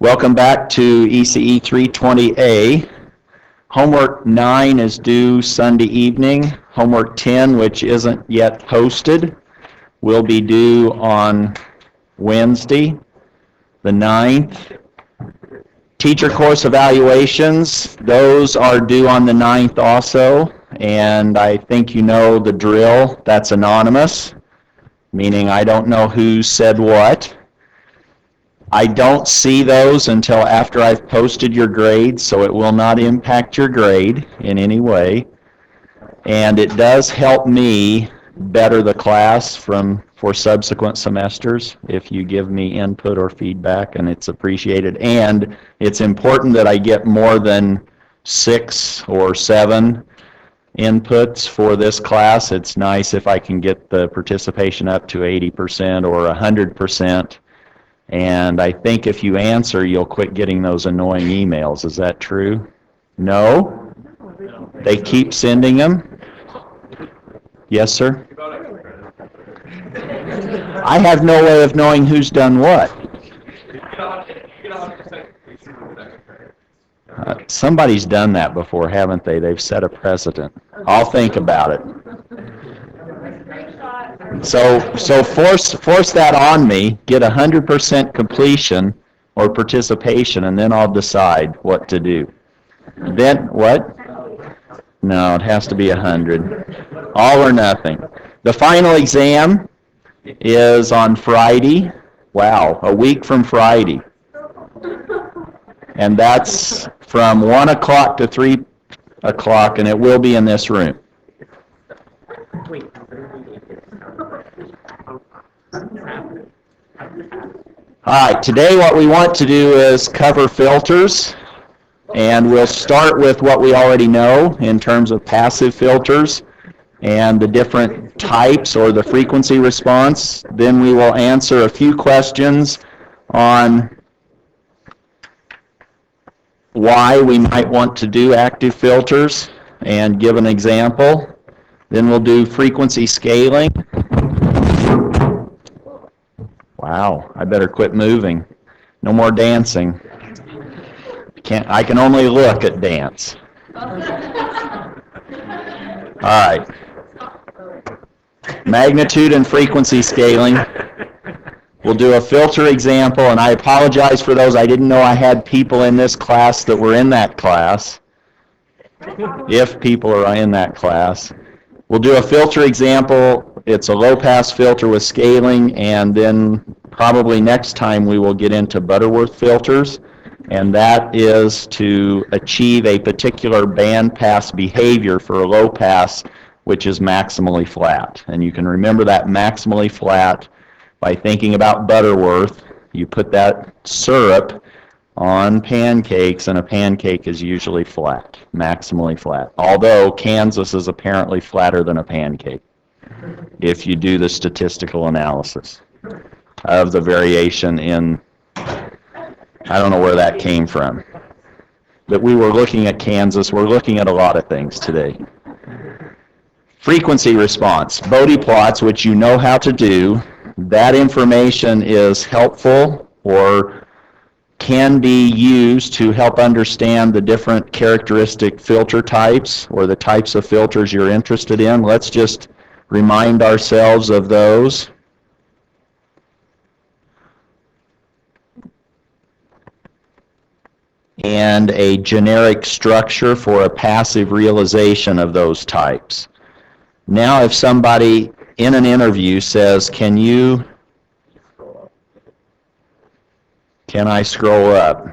Welcome back to ECE 320A. Homework 9 is due Sunday evening. Homework 10, which isn't yet posted, will be due on Wednesday, the 9th. Teacher course evaluations, those are due on the 9th also, and I think you know the drill. That's anonymous, meaning I don't know who said what. I don't see those until after I've posted your grades, so it will not impact your grade in any way. And it does help me better the class for subsequent semesters if you give me input or feedback, and it's appreciated. And it's important that I get more than 6 or 7 inputs for this class. It's nice if I can get the participation up to 80% or 100%. And I think if you answer, you'll quit getting those annoying emails. Is that true? No? They keep sending them? Yes, sir? I have no way of knowing who's done what. Somebody's done that before, haven't they? They've set a precedent. I'll think about it. So force that on me, get 100% completion or participation, and then I'll decide what to do. Then, what? No, it has to be 100. All or nothing. The final exam is on Friday. Wow, a week from Friday. And that's from 1 o'clock to 3 o'clock, and it will be in this room. All right, today what we want to do is cover filters, and we'll start with what we already know in terms of passive filters and the different types or the frequency response. Then we will answer a few questions on why we might want to do active filters and give an example. Then we'll do frequency scaling. Wow, I better quit moving. No more dancing. I can only look at dance. All right. Magnitude and frequency scaling. We'll do a filter example, and I apologize for those. I didn't know I had people in this class that were in that class. If people are in that class. We'll do a filter example. It's a low-pass filter with scaling, and then probably next time we will get into Butterworth filters, and that is to achieve a particular bandpass behavior for a low-pass, which is maximally flat. And you can remember that maximally flat by thinking about Butterworth. You put that syrup on pancakes, and a pancake is usually flat, maximally flat. Although Kansas is apparently flatter than a pancake if you do the statistical analysis of the variation in, I don't know where that came from. But we were looking at Kansas. We're looking at a lot of things today. Frequency response. Bode plots, which you know how to do. That information is helpful or can be used to help understand the different characteristic filter types or the types of filters you're interested in. Let's just remind ourselves of those. And a generic structure for a passive realization of those types. Now if somebody in an interview says, can I scroll up?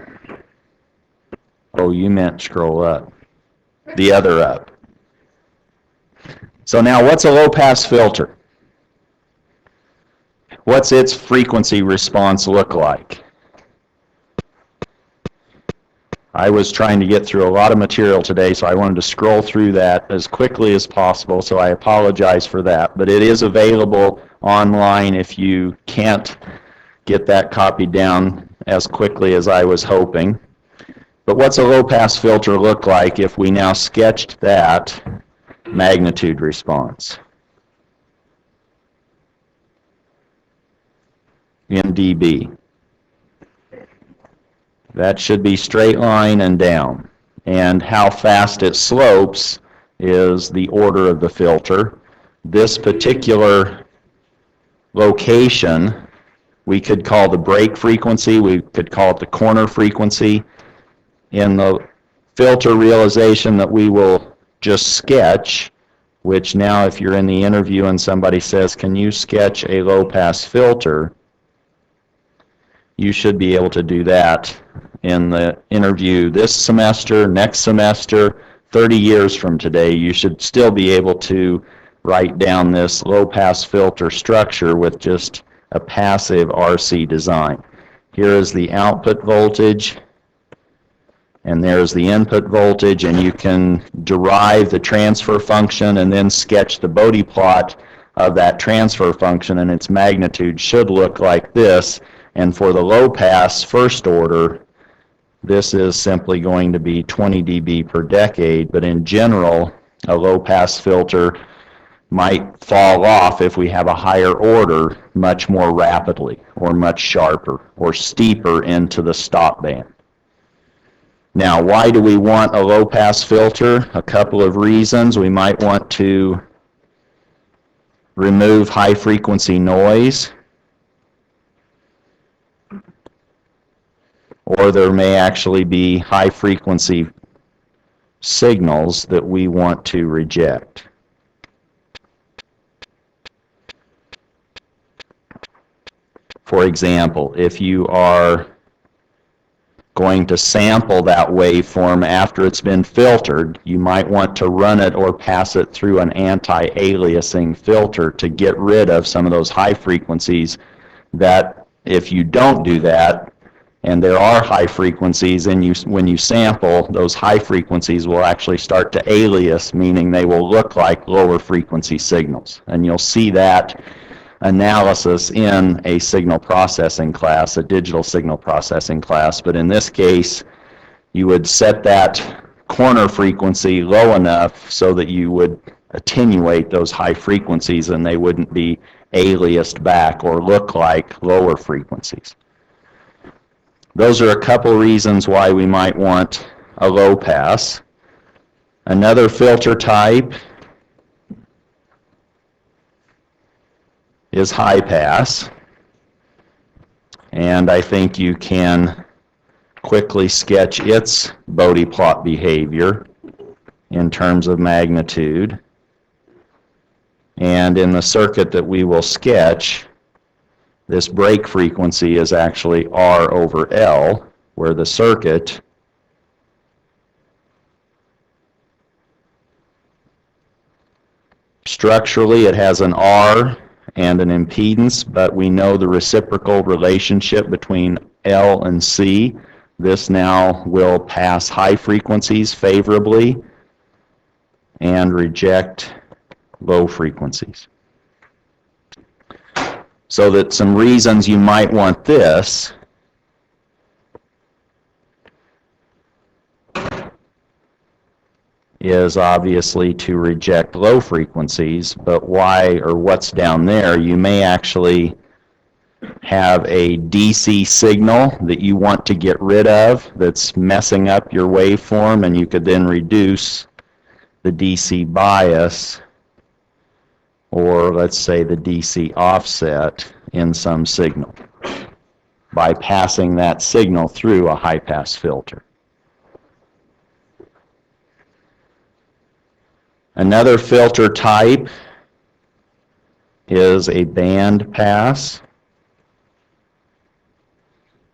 Oh, you meant scroll up. The other up. So now what's a low-pass filter? What's its frequency response look like? I was trying to get through a lot of material today, so I wanted to scroll through that as quickly as possible, so I apologize for that. But it is available online if you can't get that copied down as quickly as I was hoping. But what's a low-pass filter look like if we now sketched that magnitude response in dB? That should be straight line and down. And how fast it slopes is the order of the filter. This particular location we could call the break frequency, we could call it the corner frequency. In the filter realization that we will just sketch, which now if you're in the interview and somebody says, can you sketch a low-pass filter, you should be able to do that in the interview this semester, next semester, 30 years from today. You should still be able to write down this low-pass filter structure with just a passive RC design. Here is the output voltage, and there's the input voltage, and you can derive the transfer function and then sketch the Bode plot of that transfer function, and its magnitude should look like this. And for the low pass first order, this is simply going to be 20 dB per decade, but in general, a low pass filter might fall off if we have a higher order much more rapidly, or much sharper, or steeper into the stop band. Now, why do we want a low-pass filter? A couple of reasons. We might want to remove high-frequency noise, or there may actually be high-frequency signals that we want to reject. For example, if you are going to sample that waveform after it's been filtered, you might want to run it or pass it through an anti-aliasing filter to get rid of some of those high frequencies that if you don't do that, and there are high frequencies, and when you sample, those high frequencies will actually start to alias, meaning they will look like lower frequency signals. And you'll see that analysis in a signal processing class, a digital signal processing class, but in this case, you would set that corner frequency low enough so that you would attenuate those high frequencies and they wouldn't be aliased back or look like lower frequencies. Those are a couple reasons why we might want a low pass. Another filter type is high pass, and I think you can quickly sketch its Bode plot behavior in terms of magnitude. And in the circuit that we will sketch, this break frequency is actually R over L, where the circuit structurally it has an R and an impedance, but we know the reciprocal relationship between L and C. This now will pass high frequencies favorably and reject low frequencies. So that some reasons you might want this is obviously to reject low frequencies, but why or what's down there, you may actually have a DC signal that you want to get rid of that's messing up your waveform, and you could then reduce the DC bias, or let's say the DC offset in some signal by passing that signal through a high-pass filter. Another filter type is a band pass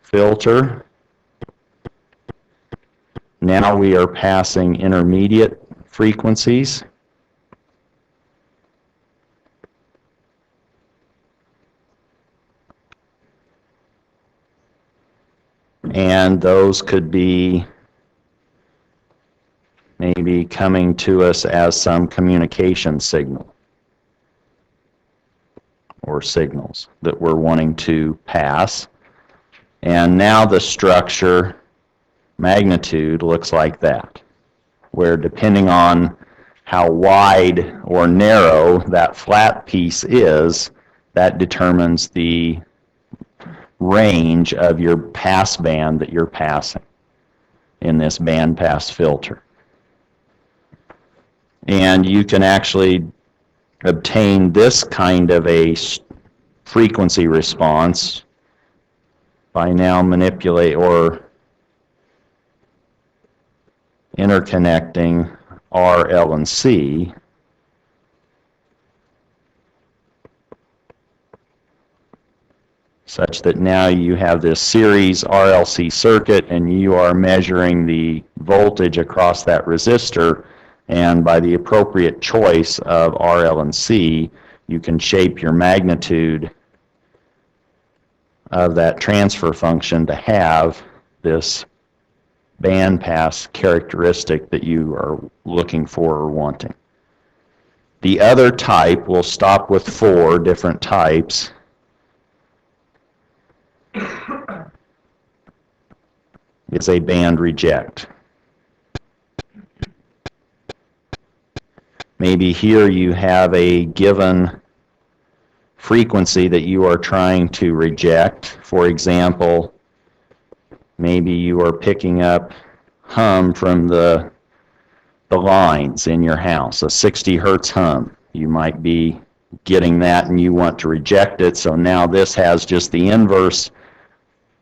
filter. Now we are passing intermediate frequencies. And those could be maybe coming to us as some communication signal or signals that we're wanting to pass. And now the structure magnitude looks like that, where depending on how wide or narrow that flat piece is, that determines the range of your pass band that you're passing in this band pass filter. And you can actually obtain this kind of a frequency response by now manipulate or interconnecting R, L, and C such that now you have this series RLC circuit and you are measuring the voltage across that resistor, and by the appropriate choice of R, L, and C, you can shape your magnitude of that transfer function to have this band pass characteristic that you are looking for or wanting. The other type, we'll stop with 4 different types. Is a band reject. Maybe here you have a given frequency that you are trying to reject. For example, maybe you are picking up hum from the lines in your house, a 60 hertz hum. You might be getting that and you want to reject it, so now this has just the inverse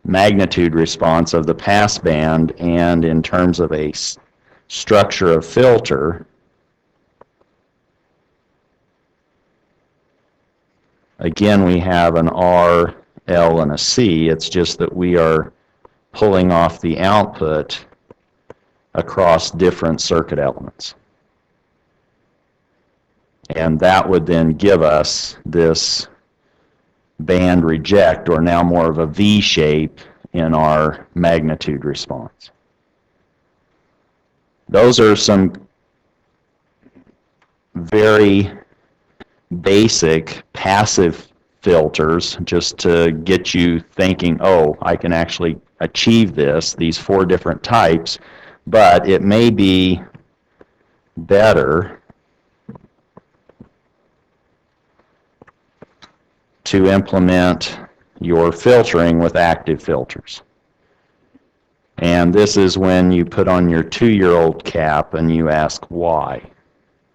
magnitude response of the pass band, and in terms of a structure of filter, again we have an R, L, and a C. It's just that we are pulling off the output across different circuit elements. And that would then give us this band reject, or now more of a V shape in our magnitude response. Those are some very basic passive filters just to get you thinking, oh, I can actually achieve these 4 different types, but it may be better to implement your filtering with active filters. And this is when you put on your 2-year-old cap and you ask why,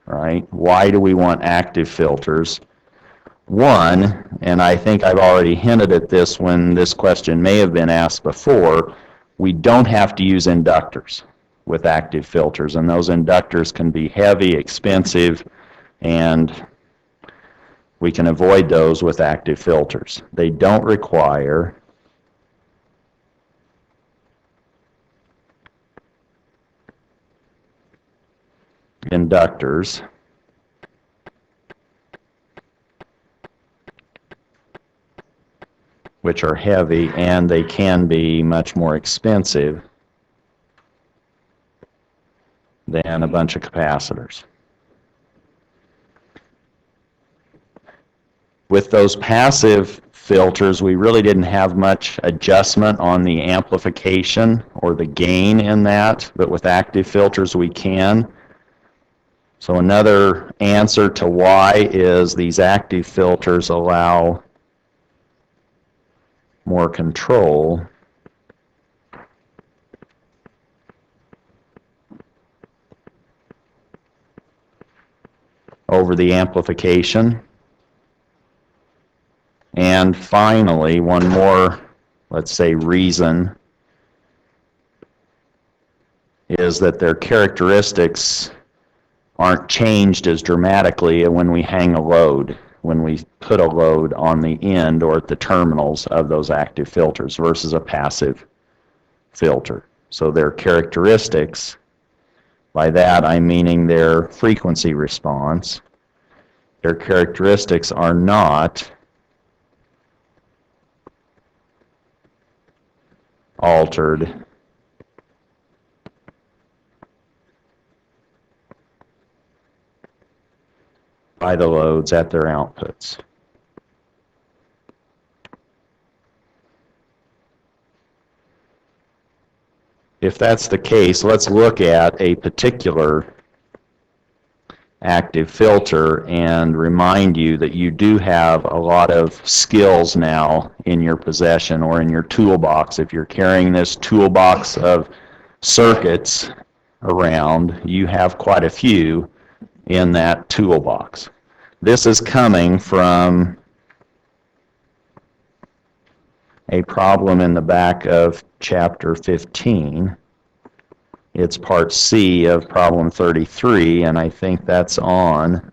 right? Why do we want active filters? One, and I think I've already hinted at this when this question may have been asked before, we don't have to use inductors with active filters, and those inductors can be heavy, expensive, and we can avoid those with active filters. They don't require inductors, which are heavy, and they can be much more expensive than a bunch of capacitors. With those passive filters, we really didn't have much adjustment on the amplification or the gain in that, but with active filters we can. So another answer to why is these active filters allow more control over the amplification. And finally, one more, let's say, reason is that their characteristics aren't changed as dramatically when we hang a load, when we put a load on the end or at the terminals of those active filters versus a passive filter. So their characteristics, by that I'm meaning their frequency response, their characteristics are not altered by the loads at their outputs. If that's the case, let's look at a particular active filter and remind you that you do have a lot of skills now in your possession or in your toolbox. If you're carrying this toolbox of circuits around, you have quite a few in that toolbox. This is coming from a problem in the back of chapter 15. It's part C of problem 33, and I think that's on,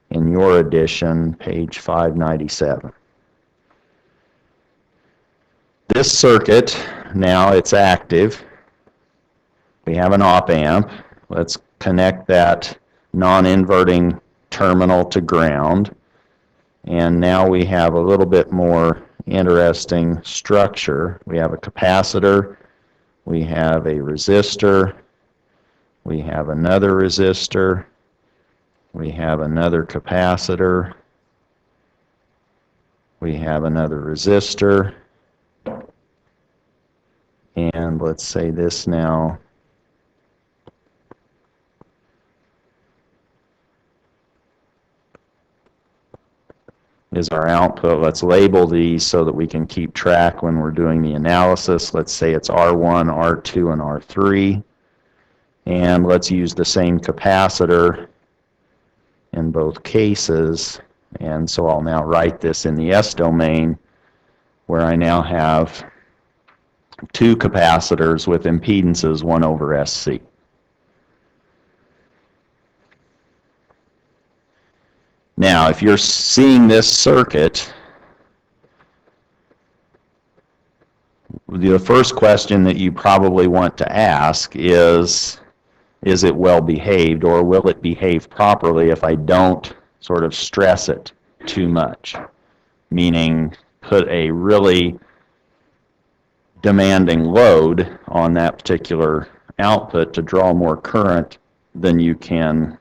in your edition, page 597. This circuit, now it's active. We have an op-amp. Let's connect that non-inverting terminal to ground. And now we have a little bit more interesting structure. We have a capacitor, we have a resistor, we have another resistor, we have another capacitor, we have another resistor, and let's say this now is our output. Let's label these so that we can keep track when we're doing the analysis. Let's say it's R1, R2, and R3. And let's use the same capacitor in both cases. And so I'll now write this in the S domain, where I now have two capacitors with impedances 1 over SC. Now, if you're seeing this circuit, the first question that you probably want to ask is it well behaved, or will it behave properly if I don't sort of stress it too much? Meaning, put a really demanding load on that particular output to draw more current than you can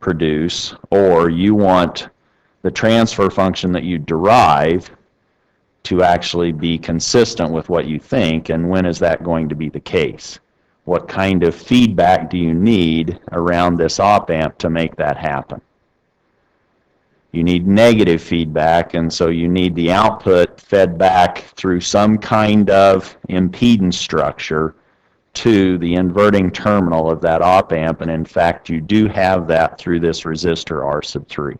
produce, or you want the transfer function that you derive to actually be consistent with what you think, and when is that going to be the case? What kind of feedback do you need around this op-amp to make that happen? You need negative feedback, and so you need the output fed back through some kind of impedance structure to the inverting terminal of that op-amp, and in fact you do have that through this resistor R sub 3.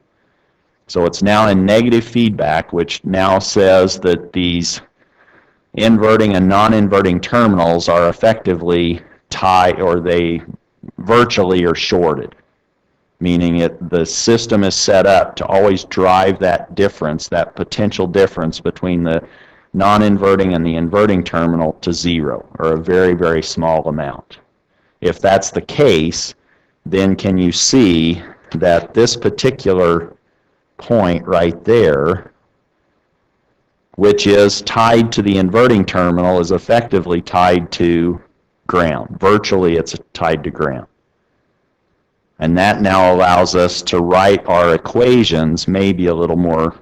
So it's now in negative feedback, which now says that these inverting and non-inverting terminals are effectively tied, or they virtually are shorted, meaning the system is set up to always drive that difference, that potential difference between the non-inverting and the inverting terminal to 0, or a very, very small amount. If that's the case, then can you see that this particular point right there, which is tied to the inverting terminal, is effectively tied to ground. Virtually it's tied to ground. And that now allows us to write our equations maybe a little more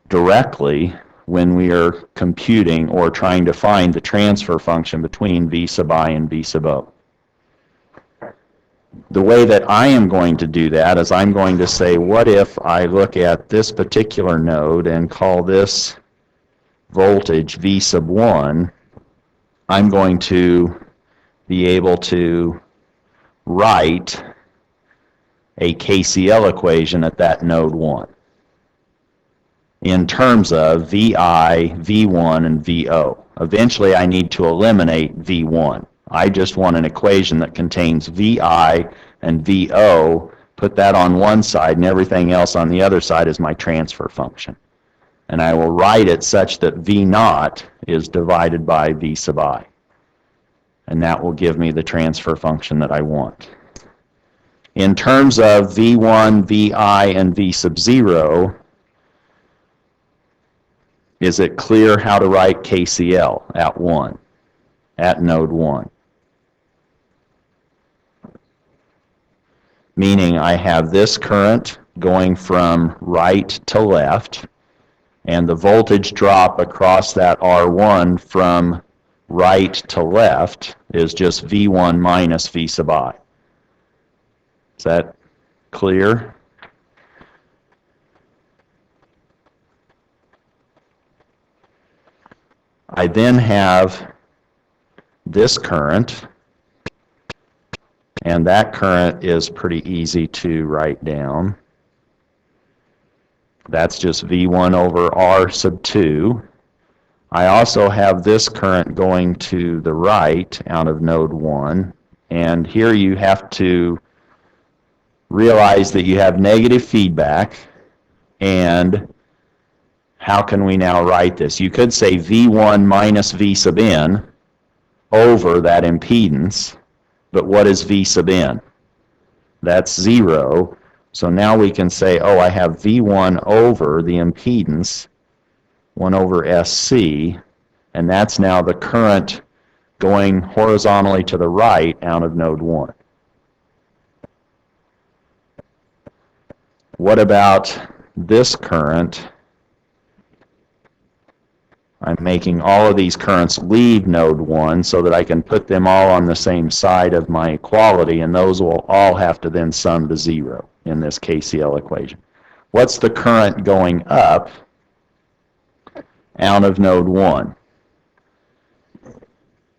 directly when we are computing or trying to find the transfer function between V sub I and V sub O. The way that I am going to do that is I'm going to say, what if I look at this particular node and call this voltage V sub 1, I'm going to be able to write a KCL equation at that node 1 in terms of VI, V1, and VO. Eventually I need to eliminate V1. I just want an equation that contains VI and VO, put that on one side, and everything else on the other side is my transfer function. And I will write it such that V naught is divided by V sub I. And that will give me the transfer function that I want. In terms of V1, VI, and V sub 0, is it clear how to write KCL at 1, at node 1? Meaning I have this current going from right to left, and the voltage drop across that R1 from right to left is just V1 minus V sub I. Is that clear? I then have this current, and that current is pretty easy to write down. That's just V1 over R sub 2. I also have this current going to the right out of node 1, and here you have to realize that you have negative feedback, and how can we now write this? You could say V1 minus V sub n over that impedance, but what is V sub n? That's 0. So now we can say, oh, I have V1 over the impedance, 1 over SC, and that's now the current going horizontally to the right out of node 1. What about this current? I'm making all of these currents leave node 1 so that I can put them all on the same side of my equality, and those will all have to then sum to 0 in this KCL equation. What's the current going up out of node 1?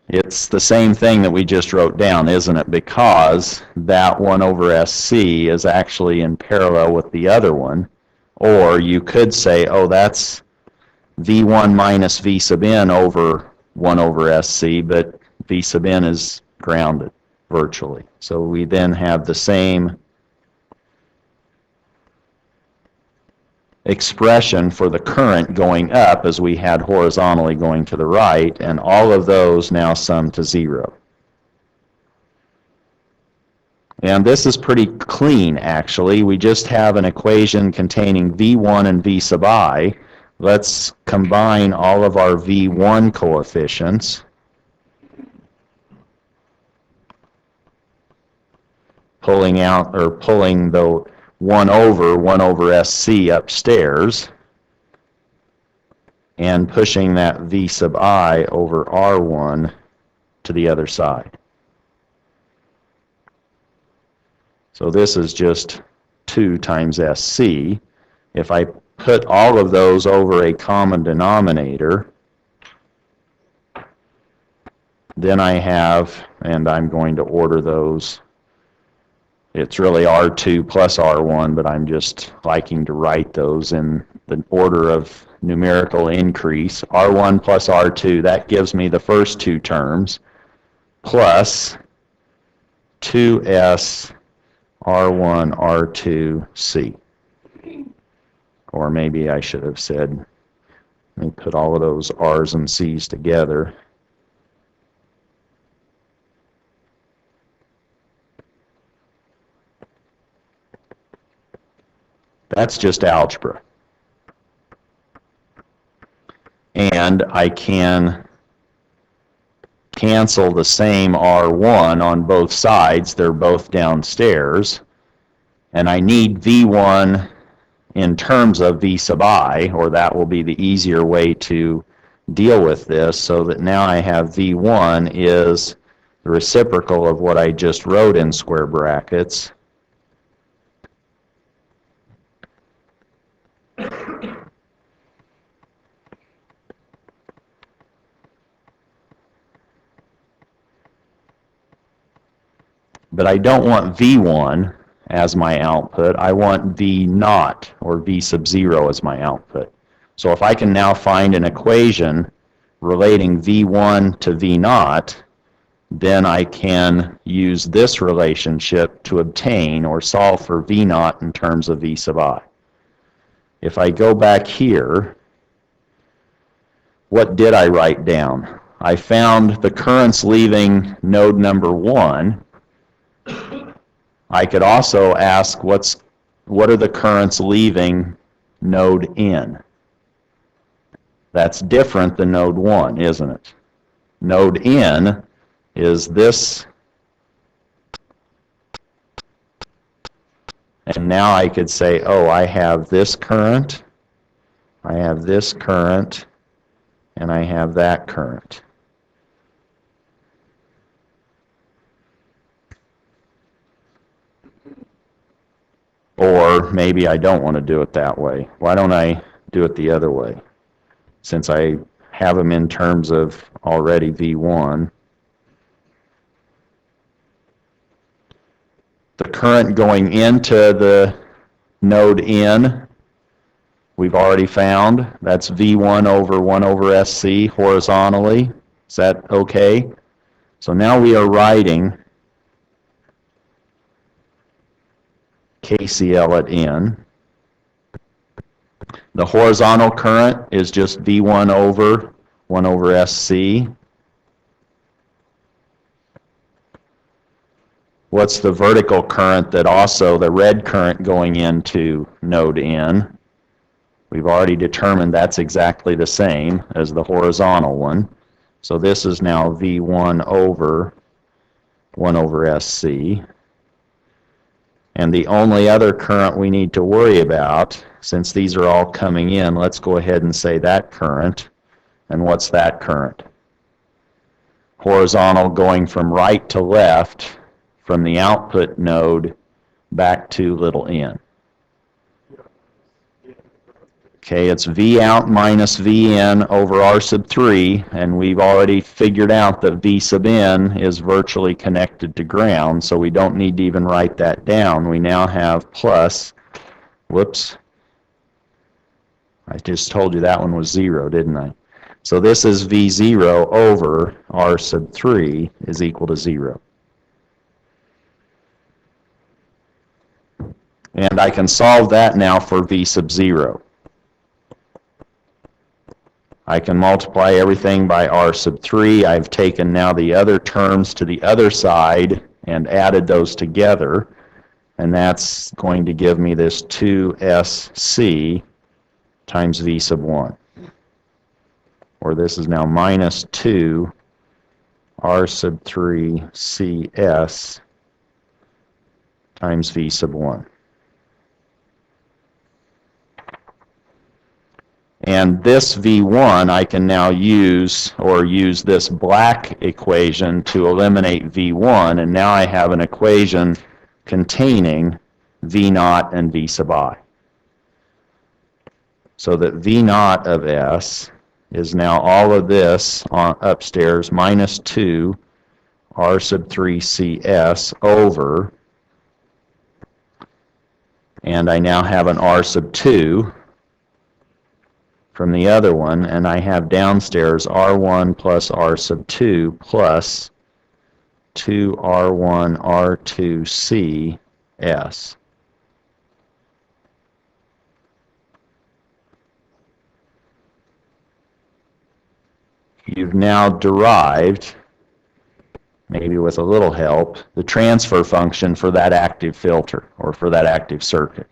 It's the same thing that we just wrote down, isn't it? Because that 1 over SC is actually in parallel with the other one. Or you could say, oh, that's V1 minus V sub n over 1 over SC, but V sub n is grounded virtually. So we then have the same expression for the current going up as we had horizontally going to the right, and all of those now sum to 0. And this is pretty clean, actually. We just have an equation containing V1 and V sub I. Let's combine all of our V1 coefficients. Pulling the 1 over SC upstairs, and pushing that V sub I over R1 to the other side. So this is just 2 times SC. If I put all of those over a common denominator, then I have, and I'm going to order those, it's really R2 plus R1, but I'm just liking to write those in the order of numerical increase. R1 plus R2, that gives me the first 2 terms, plus 2S R1 R2 C. Or maybe I should have said, let me put all of those R's and C's together. That's just algebra. And I can cancel the same R1 on both sides. They're both downstairs. And I need V1 in terms of V sub I, or that will be the easier way to deal with this, so that now I have V1 is the reciprocal of what I just wrote in square brackets. But I don't want V1 as my output. I want V naught, or V sub 0, as my output. So if I can now find an equation relating V1 to V naught, then I can use this relationship to obtain or solve for V naught in terms of V sub I. If I go back here, what did I write down? I found the currents leaving node number 1. I could also ask what are the currents leaving node N? That's different than node 1, isn't it? Node N is this, and now I could say, oh, I have this current, I have this current, and I have that current. Or maybe I don't want to do it that way. Why don't I do it the other way? Since I have them in terms of already V1. The current going into the node N, we've already found. That's V1 over 1 over SC horizontally. Is that okay? So now we are writing KCL at N. The horizontal current is just V1 over 1 over SC. What's the vertical current that also, the red current going into node N? We've already determined that's exactly the same as the horizontal one. So this is now V1 over 1 over SC. And the only other current we need to worry about, since these are all coming in, let's go ahead and say that current. And what's that current? Horizontal going from right to left from the output node back to little n. Okay, it's V out minus Vn over R sub 3, and we've already figured out that V sub n is virtually connected to ground, so we don't need to even write that down. We now have plus, whoops, I just told you that one was 0, didn't I? So this is V0 over R sub 3 is equal to 0. And I can solve that now for V sub 0. I can multiply everything by R sub 3. I've taken now the other terms to the other side and added those together. And that's going to give me this 2SC times V sub 1. Or this is now minus 2 R sub 3 CS times V sub 1. And this V1 I can now use, or use this black equation to eliminate V1, and now I have an equation containing V0 and V sub I. So that V0 of S is now all of this on upstairs minus 2 R sub 3 CS over, and I now have an R sub 2 from the other one, and I have downstairs R1 plus R sub 2 plus 2R1 R2 CS. You've now derived, maybe with a little help, the transfer function for that active filter, or for that active circuit.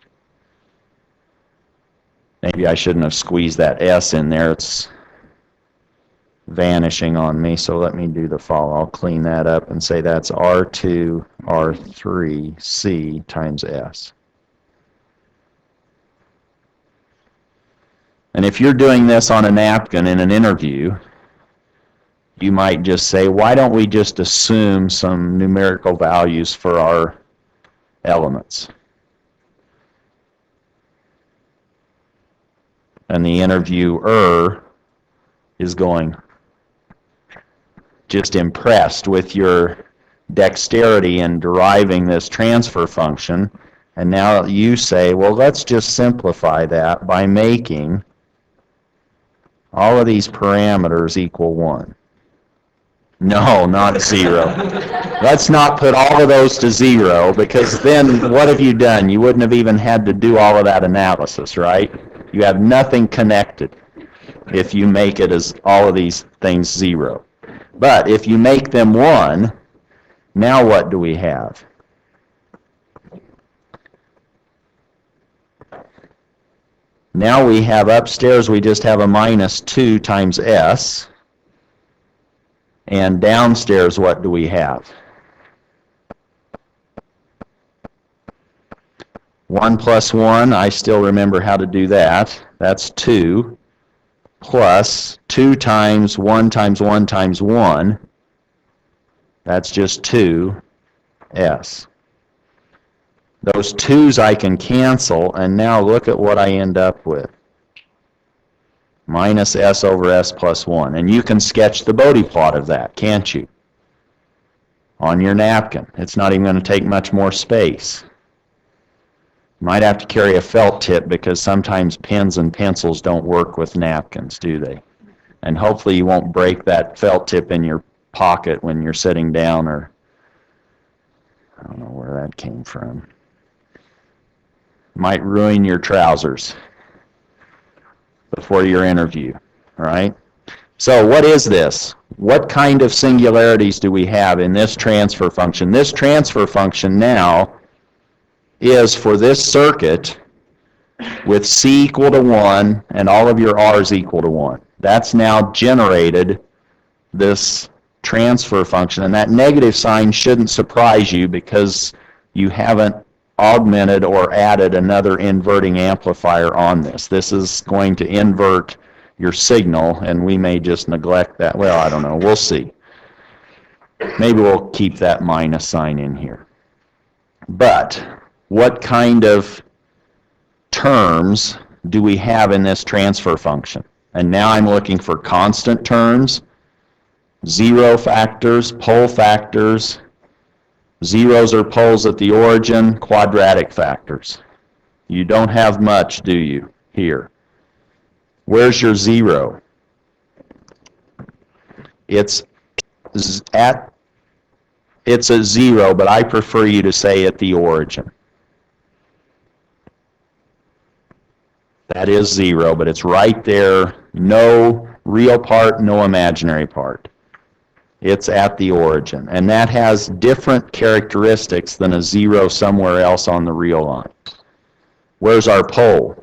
Maybe I shouldn't have squeezed that S in there. It's vanishing on me, so let me do the follow. I'll clean that up and say that's R2, R3, C times S. And if you're doing this on a napkin in an interview, you might just say, why don't we just assume some numerical values for our elements? And the interviewer is going, just impressed with your dexterity in deriving this transfer function. And now you say, well, let's just simplify that by making all of these parameters equal 1. No, not 0. Let's not put all of those to 0, because then what have you done? You wouldn't have even had to do all of that analysis, right? You have nothing connected if you make it as all of these things 0. But if you make them 1, now what do we have? Now we have upstairs, we just have a minus 2 times S. And downstairs, what do we have? 1 plus 1, I still remember how to do that. That's 2, plus 2 times 1 times 1 times 1. That's just 2S. Those 2's I can cancel, and now look at what I end up with. Minus S over S plus 1. And you can sketch the Bode plot of that, can't you? On your napkin. It's not even going to take much more space. You might have to carry a felt tip because sometimes pens and pencils don't work with napkins, do they? And hopefully you won't break that felt tip in your pocket when you're sitting down, or I don't know where that came from. Might ruin your trousers before your interview, all right? So what is this? What kind of singularities do we have in this transfer function? This transfer function now is for this circuit with C equal to 1 and all of your R's equal to 1. That's now generated this transfer function, and that negative sign shouldn't surprise you because you haven't augmented or added another inverting amplifier on this. This is going to invert your signal, and we may just neglect that. Well, I don't know. We'll see. Maybe we'll keep that minus sign in here. But what kind of terms do we have in this transfer function? And now I'm looking for constant terms, zero factors, pole factors, zeros or poles at the origin, quadratic factors. You don't have much, do you, here? Where's your zero? It's a zero, but I prefer you to say at the origin. That is zero, but it's right there. No real part, no imaginary part. It's at the origin. And that has different characteristics than a zero somewhere else on the real line. Where's our pole?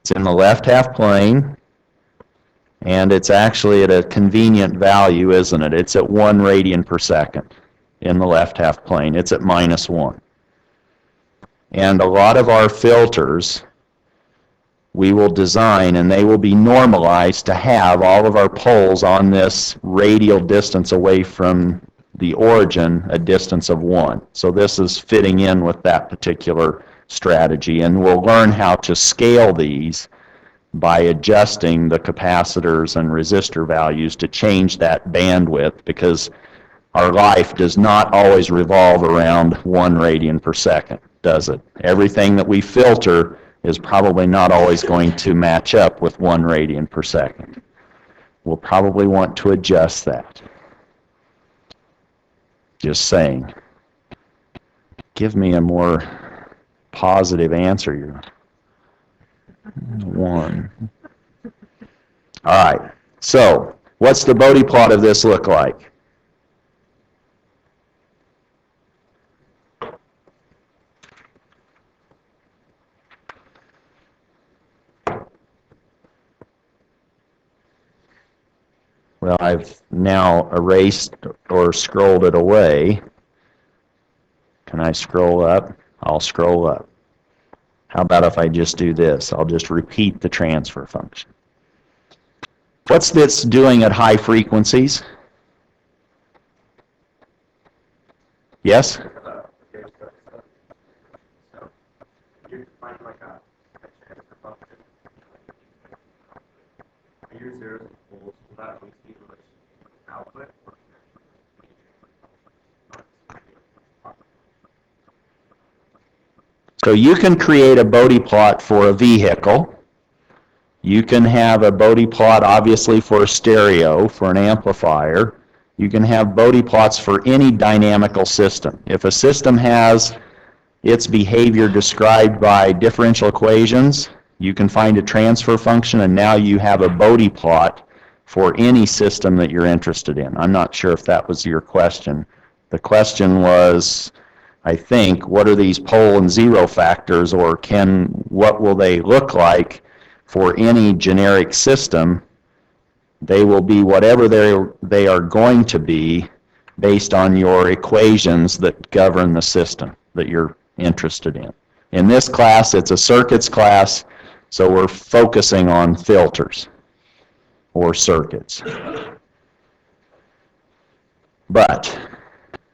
It's in the left half plane, and it's actually at a convenient value, isn't it? It's at 1 radian per second in the left half plane. It's at -1. And a lot of our filters we will design, and they will be normalized to have all of our poles on this radial distance away from the origin, a distance of 1. So this is fitting in with that particular strategy, and we'll learn how to scale these by adjusting the capacitors and resistor values to change that bandwidth, because our life does not always revolve around 1 radian per second, does it? Everything that we filter is probably not always going to match up with 1 radian per second. We'll probably want to adjust that. Just saying. Give me a more positive answer. You're 1. All right. So, what's the Bode plot of this look like? Well, I've now erased or scrolled it away. Can I scroll up? I'll scroll up. How about if I just do this? I'll just repeat the transfer function. What's this doing at high frequencies? Yes? So you can create a Bode plot for a vehicle. You can have a Bode plot, obviously, for a stereo, for an amplifier. You can have Bode plots for any dynamical system. If a system has its behavior described by differential equations, you can find a transfer function, and now you have a Bode plot for any system that you're interested in. I'm not sure if that was your question. The question was, I think, what are these pole and zero factors, or what will they look like for any generic system? They will be whatever they are going to be based on your equations that govern the system that you're interested in. In this class, it's a circuits class, so we're focusing on filters or circuits. But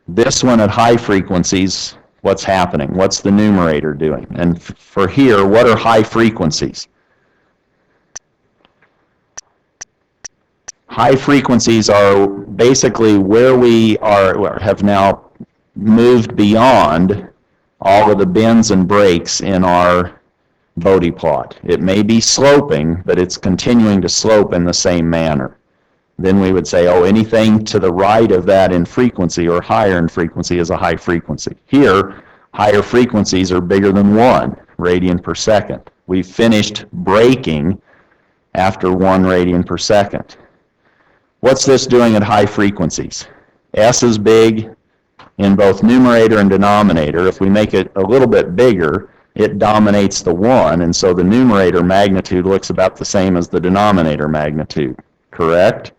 this one at high frequencies, What's happening? What's the numerator doing? And for here, what are high frequencies? High frequencies are basically where we have now moved beyond all of the bends and breaks in our Bode plot. It may be sloping, but it's continuing to slope in the same manner. Then we would say, oh, anything to the right of that in frequency or higher in frequency is a high frequency. Here, higher frequencies are bigger than 1 radian per second. We've finished breaking after 1 radian per second. What's this doing at high frequencies? S is big in both numerator and denominator. If we make it a little bit bigger, it dominates the 1, and so the numerator magnitude looks about the same as the denominator magnitude, correct?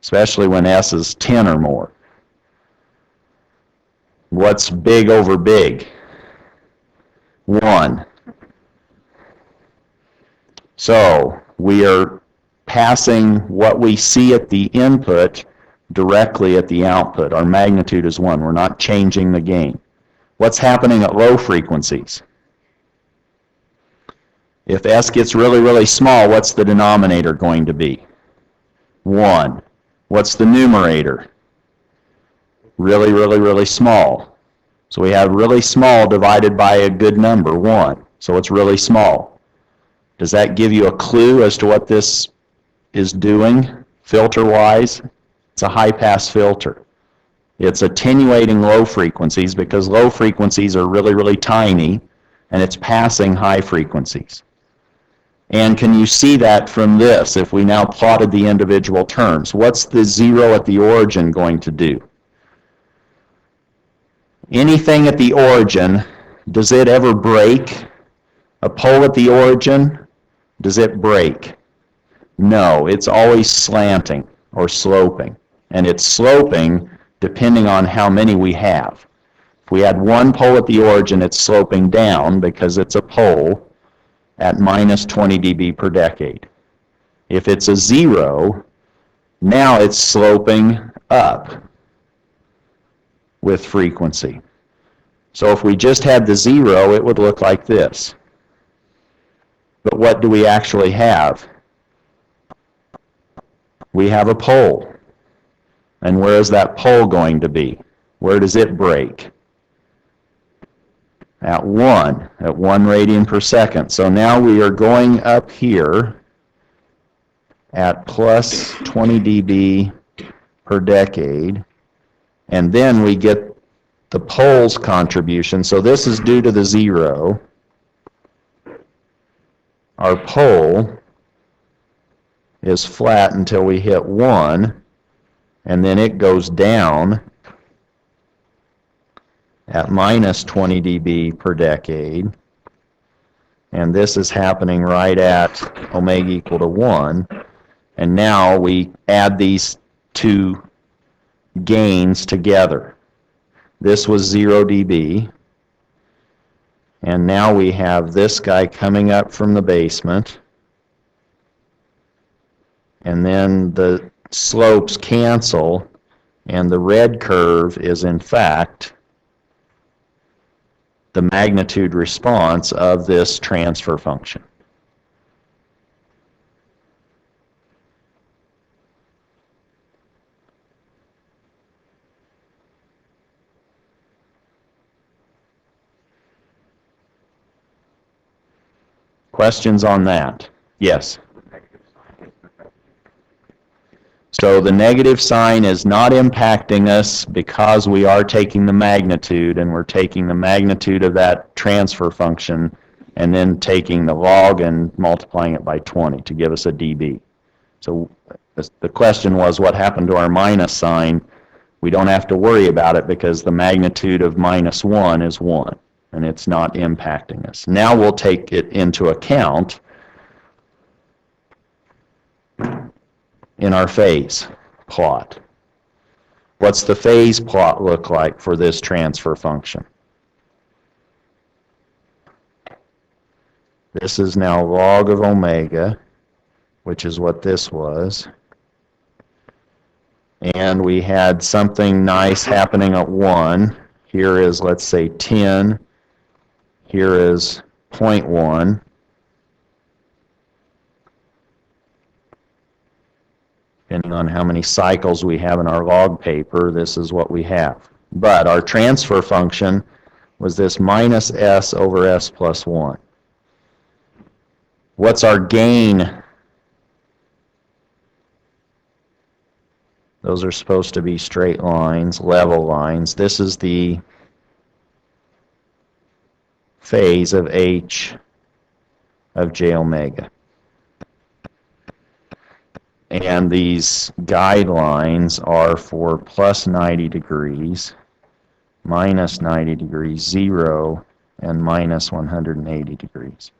Especially when S is 10 or more. What's big over big? 1. So we are passing what we see at the input directly at the output. Our magnitude is 1. We're not changing the gain. What's happening at low frequencies? If S gets really, really small, what's the denominator going to be? 1. What's the numerator? Really, really, really small. So we have really small divided by a good number, 1. So it's really small. Does that give you a clue as to what this is doing filter-wise? It's a high-pass filter. It's attenuating low frequencies because low frequencies are really, really tiny, and it's passing high frequencies. And can you see that from this, if we now plotted the individual terms? What's the 0 at the origin going to do? Anything at the origin, does it ever break? A pole at the origin, does it break? No, it's always slanting or sloping. And it's sloping depending on how many we have. If we had 1 pole at the origin, it's sloping down because it's a pole at minus 20 dB per decade. If it's a 0, now it's sloping up with frequency. So if we just had the 0, it would look like this. But what do we actually have? We have a pole. And where is that pole going to be? Where does it break? At 1 radian per second. So now we are going up here at plus 20 dB per decade, and then we get the pole's contribution. So this is due to the 0. Our pole is flat until we hit 1, and then it goes down at minus 20 dB per decade, and this is happening right at omega equal to 1, and now we add these two gains together. This was 0 dB, and now we have this guy coming up from the basement, and then the slopes cancel, and the red curve is in fact the magnitude response of this transfer function. Questions on that? Yes. So the negative sign is not impacting us because we are taking the magnitude, and we're taking the magnitude of that transfer function and then taking the log and multiplying it by 20 to give us a dB. So the question was, what happened to our minus sign? We don't have to worry about it because the magnitude of minus 1 is 1, and it's not impacting us. Now we'll take it into account in our phase plot. What's the phase plot look like for this transfer function? This is now log of omega, which is what this was. And we had something nice happening at 1 Here is, let's say, 10. Here is 0.1. Depending on how many cycles we have in our log paper, this is what we have. But our transfer function was this minus s over s plus 1. What's our gain? Those are supposed to be straight lines, level lines. This is the phase of h of j omega. And these guidelines are for plus 90 degrees, minus 90 degrees, 0, and minus 180 degrees.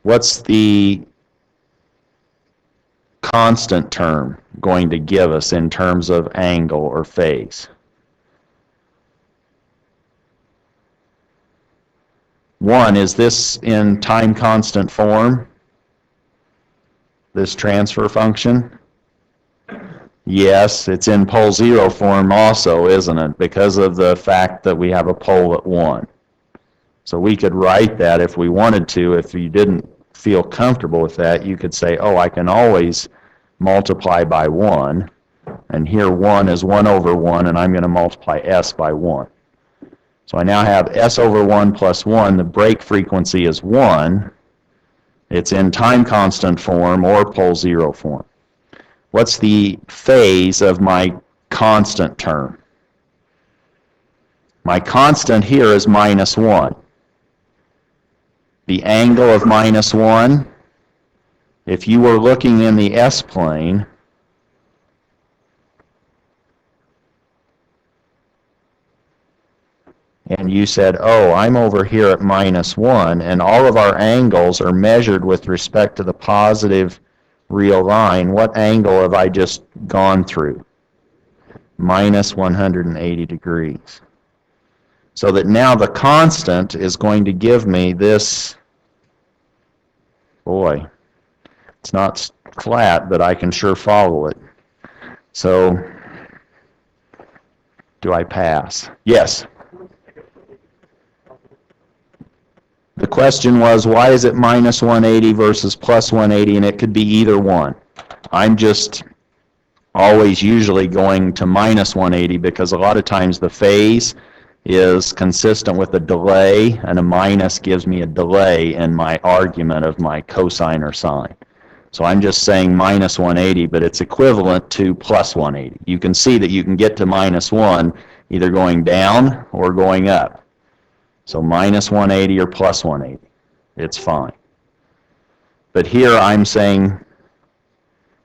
What's the constant term going to give us in terms of angle or phase? 1, is this in time constant form? This transfer function? Yes, it's in pole 0 form also, isn't it? Because of the fact that we have a pole at 1. So we could write that if we wanted to. If you didn't feel comfortable with that, you could say, oh, I can always multiply by 1. And here 1 is 1 over 1, and I'm going to multiply s by 1. So I now have s over 1 plus 1. The break frequency is 1. It's in time constant form or pole 0 form. What's the phase of my constant term? My constant here is minus 1. The angle of minus 1, if you were looking in the s-plane, and you said, oh, I'm over here at minus 1, and all of our angles are measured with respect to the positive real line, what angle have I just gone through? Minus 180 degrees. So that now the constant is going to give me this, boy, it's not flat, but I can sure follow it. So, do I pass? Yes. The question was, why is it minus 180 versus plus 180, and it could be either one. I'm just always usually going to minus 180 because a lot of times the phase is consistent with a delay, and a minus gives me a delay in my argument of my cosine or sine. So I'm just saying minus 180, but it's equivalent to plus 180. You can see that you can get to minus 1 either going down or going up. So minus 180 or plus 180, it's fine. But here I'm saying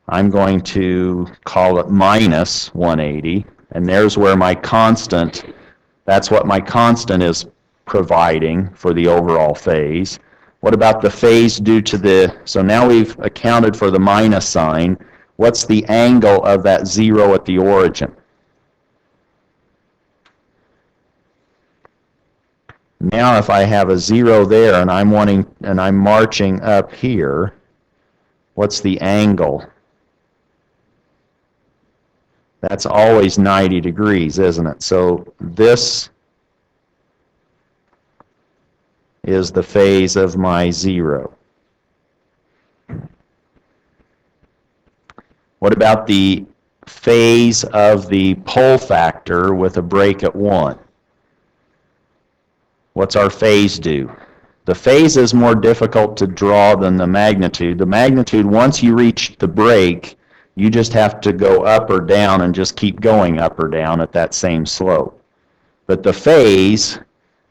I'm going to call it minus 180, and there's where my constant, that's what my constant is providing for the overall phase. What about the phase due to the, so now we've accounted for the minus sign. What's the angle of that 0 at the origin? Now if I have a 0 there and I'm marching up here, what's the angle? That's always 90 degrees, isn't it? So this is the phase of my 0. What about the phase of the pole factor with a break at 1? What's our phase do? The phase is more difficult to draw than the magnitude. The magnitude, once you reach the break, you just have to go up or down and just keep going up or down at that same slope. But the phase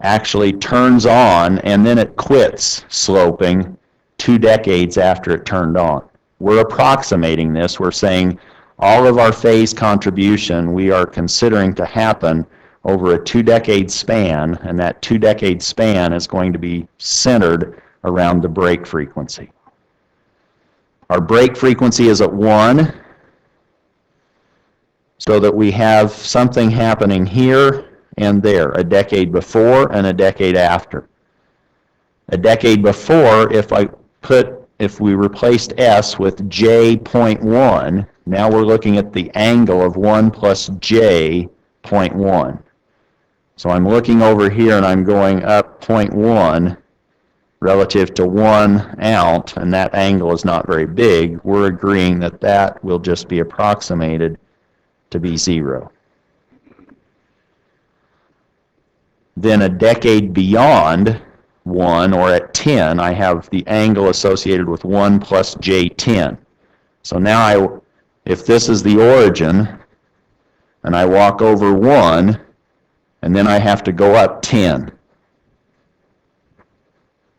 actually turns on and then it quits sloping 2 decades after it turned on. We're approximating this. We're saying all of our phase contribution we are considering to happen over a 2-decade span, and that 2-decade span is going to be centered around the break frequency. Our break frequency is at 1, so that we have something happening here and there, a decade before and a decade after. A decade before, if we replaced S with J.1, Now we're looking at the angle of 1 plus j 0.1. So I'm looking over here and I'm going up 0.1 relative to 1 out, and that angle is not very big. We're agreeing that that will just be approximated to be 0. Then a decade beyond 1, or at 10, I have the angle associated with 1 plus j10. So now if this is the origin, and I walk over 1, and then I have to go up 10.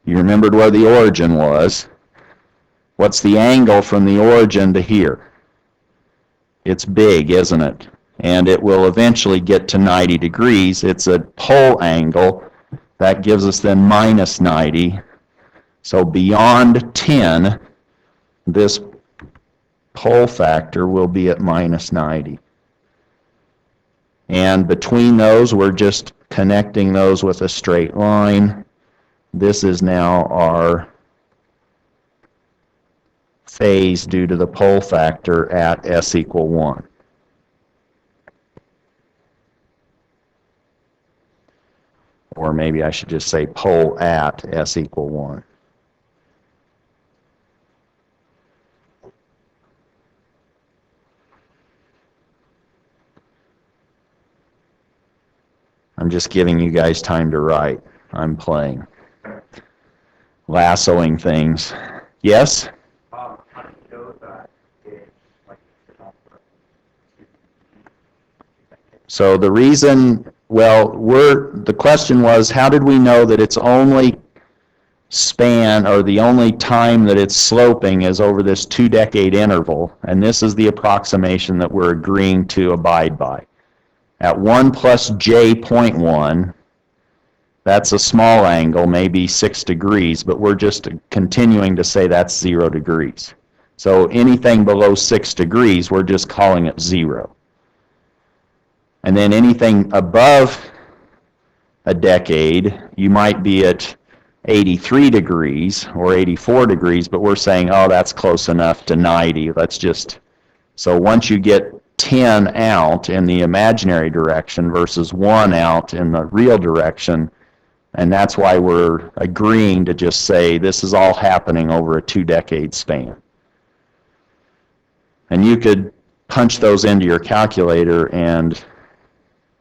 You remembered where the origin was. What's the angle from the origin to here? It's big, isn't it? And it will eventually get to 90 degrees. It's a pole angle. That gives us then minus 90. So beyond 10, this pole factor will be at minus 90. And between those, we're just connecting those with a straight line. This is now our phase due to the pole factor at s equal 1. Or maybe I should just say pole at s equal 1. I'm just giving you guys time to write. I'm playing. Lassoing things. Yes? So the reason, well, the question was, how did we know that its only span, or the only time that it's sloping is over this 2-decade interval? And this is the approximation that we're agreeing to abide by. At 1 plus j 0.1, that's a small angle, maybe 6 degrees, but we're just continuing to say that's 0 degrees. So anything below 6 degrees, we're just calling it 0. And then anything above a decade, you might be at 83 degrees or 84 degrees, but we're saying, oh, that's close enough to 90. Let's just, so once you get 10 out in the imaginary direction versus 1 out in the real direction, and that's why we're agreeing to just say this is all happening over a 2-decade span. And you could punch those into your calculator and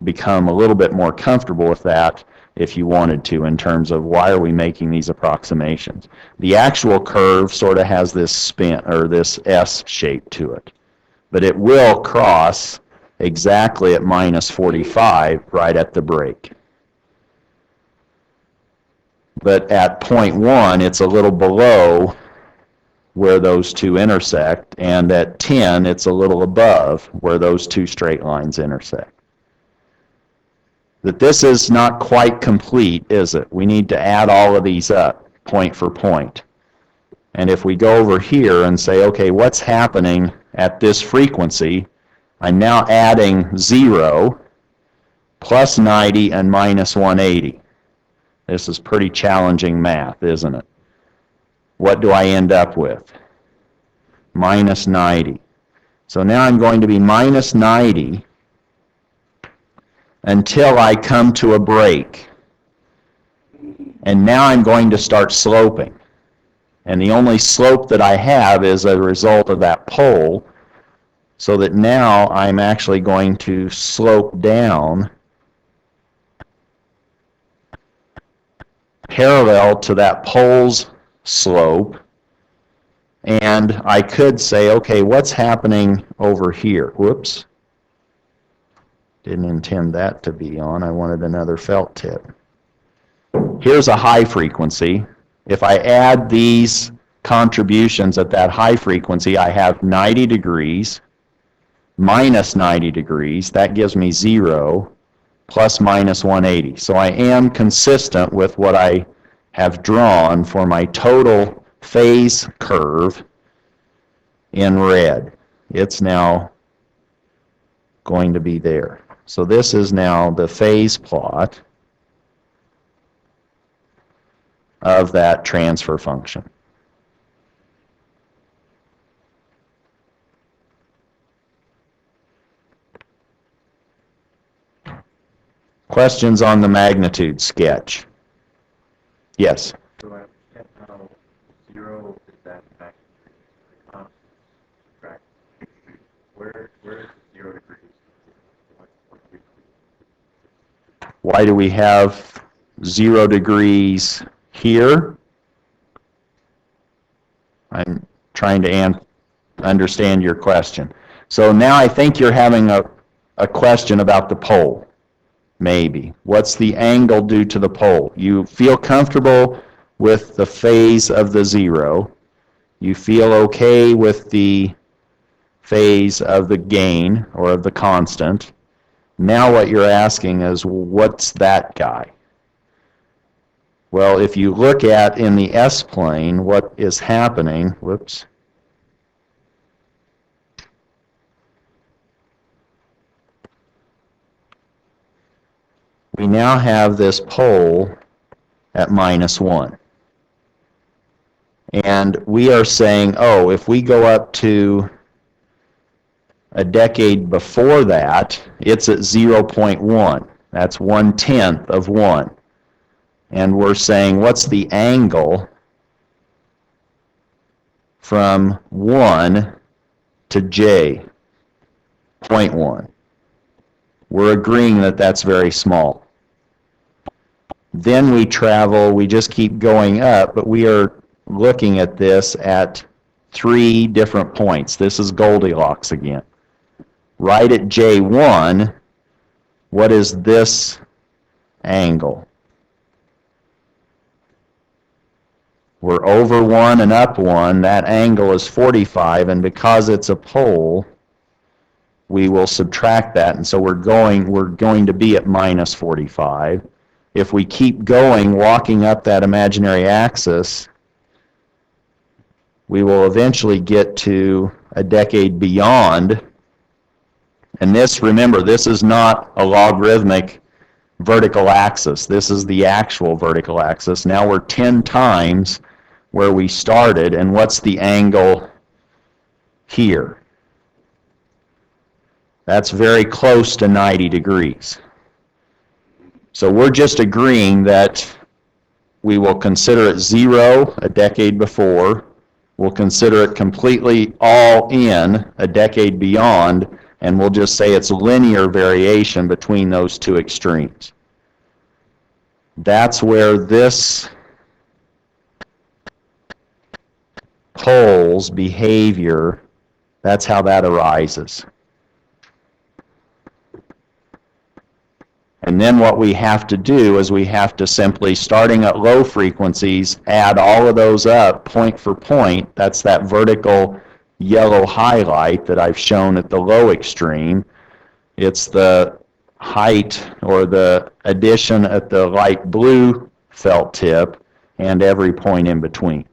become a little bit more comfortable with that if you wanted to, in terms of why are we making these approximations. The actual curve sort of has this spin, or this S shape to it, but it will cross exactly at minus 45 right at the break. But at 0.1, it's a little below where those two intersect, and at 10, it's a little above where those two straight lines intersect. That this is not quite complete, is it? We need to add all of these up, point for point. And if we go over here and say, okay, what's happening at this frequency? I'm now adding 0, plus 90, and minus 180. This is pretty challenging math, isn't it? What do I end up with? Minus 90. So now I'm going to be minus 90 until I come to a break. And now I'm going to start sloping. And the only slope that I have is a result of that pole, so that now I'm actually going to slope down parallel to that pole's slope. And I could say, okay, what's happening over here? Whoops. Didn't intend that to be on. I wanted another felt tip. Here's a high frequency. If I add these contributions at that high frequency, I have 90 degrees, minus 90 degrees. That gives me 0, plus minus 180. So I am consistent with what I have drawn for my total phase curve in red. It's now going to be there. So this is now the phase plot of that transfer function. Questions on the magnitude sketch? Yes? So I understand how 0 is that magnitude track. Where is 0 degrees? Why do we have 0 degrees here? I'm trying to understand your question. So now I think you're having a question about the pole, maybe. What's the angle due to the pole? You feel comfortable with the phase of the 0. You feel okay with the phase of the gain or of the constant. Now what you're asking is, what's that guy? Well, if you look at in the S-plane, what is happening, whoops, we now have this pole at -1. And we are saying, oh, if we go up to a decade before that, it's at 0.1. That's 1/10 of 1. And we're saying, what's the angle from 1 to J? 0.1. We're agreeing that that's very small. Then we travel, we just keep going up, but we are looking at this at 3 different points. This is Goldilocks again. Right at J1, what is this angle? We're over 1 and up 1. That angle is 45, and because it's a pole, we will subtract that, and so we're going to be at -45. If we keep going, walking up that imaginary axis, we will eventually get to a decade beyond. And this, remember, this is not a logarithmic vertical axis. This is the actual vertical axis. Now we're 10 times where we started, and what's the angle here? That's very close to 90 degrees. So we're just agreeing that we will consider it 0 a decade before, we'll consider it completely all in a decade beyond, and we'll just say it's linear variation between those two extremes. That's where this pole's behavior, that's how that arises. And then what we have to do is we have to simply, starting at low frequencies, add all of those up point for point. That's that vertical yellow highlight that I've shown at the low extreme. It's the height or the addition at the light blue felt tip and every point in between.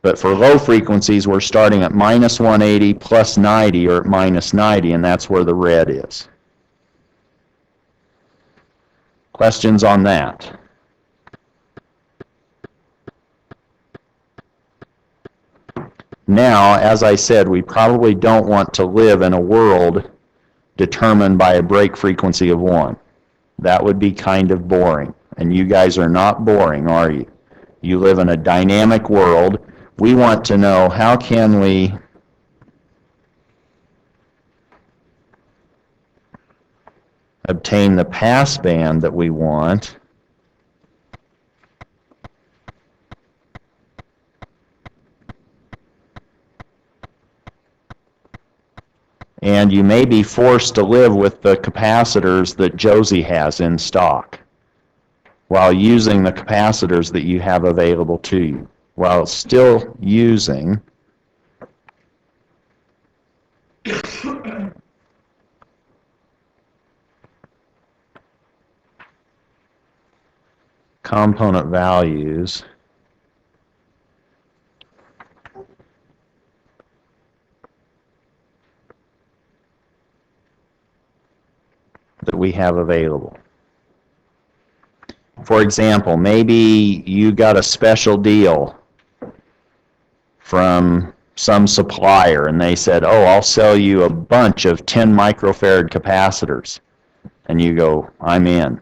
But for low frequencies, we're starting at -180 plus 90 or at -90, and that's where the red is. Questions on that? Now, as I said, we probably don't want to live in a world determined by a break frequency of 1. That would be kind of boring. And you guys are not boring, are you? You live in a dynamic world. We want to know, how can we obtain the passband that we want and you may be forced to live with the capacitors that Josie has in stock while using the capacitors that you have available to you, while still using component values that we have available. For example, maybe you got a special deal from some supplier and they said, oh, I'll sell you a bunch of 10 microfarad capacitors. And you go, I'm in.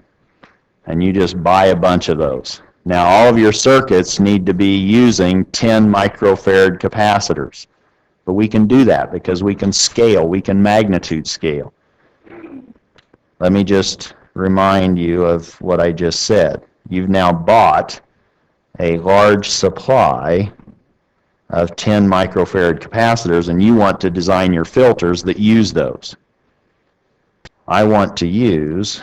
And you just buy a bunch of those. Now, all of your circuits need to be using 10 microfarad capacitors. But we can do that because we can scale, we can magnitude scale. Let me just remind you of what I just said. You've now bought a large supply of 10 microfarad capacitors, and you want to design your filters that use those. I want to use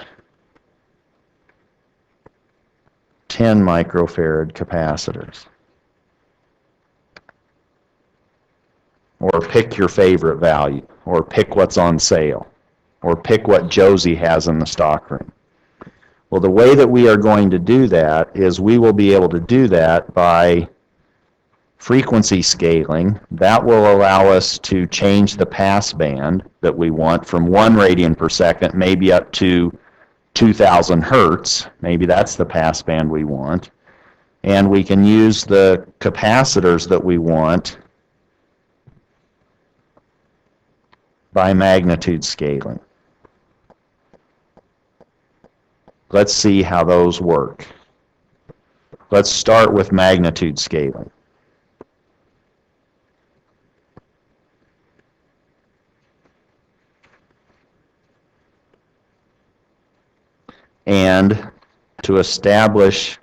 10 microfarad capacitors. Or pick your favorite value, or pick what's on sale, or pick what Josie has in the stockroom. Well, the way that we are going to do that is we will be able to do that by frequency scaling. That will allow us to change the pass band that we want from 1 radian per second, maybe up to 2,000 hertz. Maybe that's the pass band we want. And we can use the capacitors that we want by magnitude scaling. Let's see how those work. Let's start with magnitude scaling. And to establish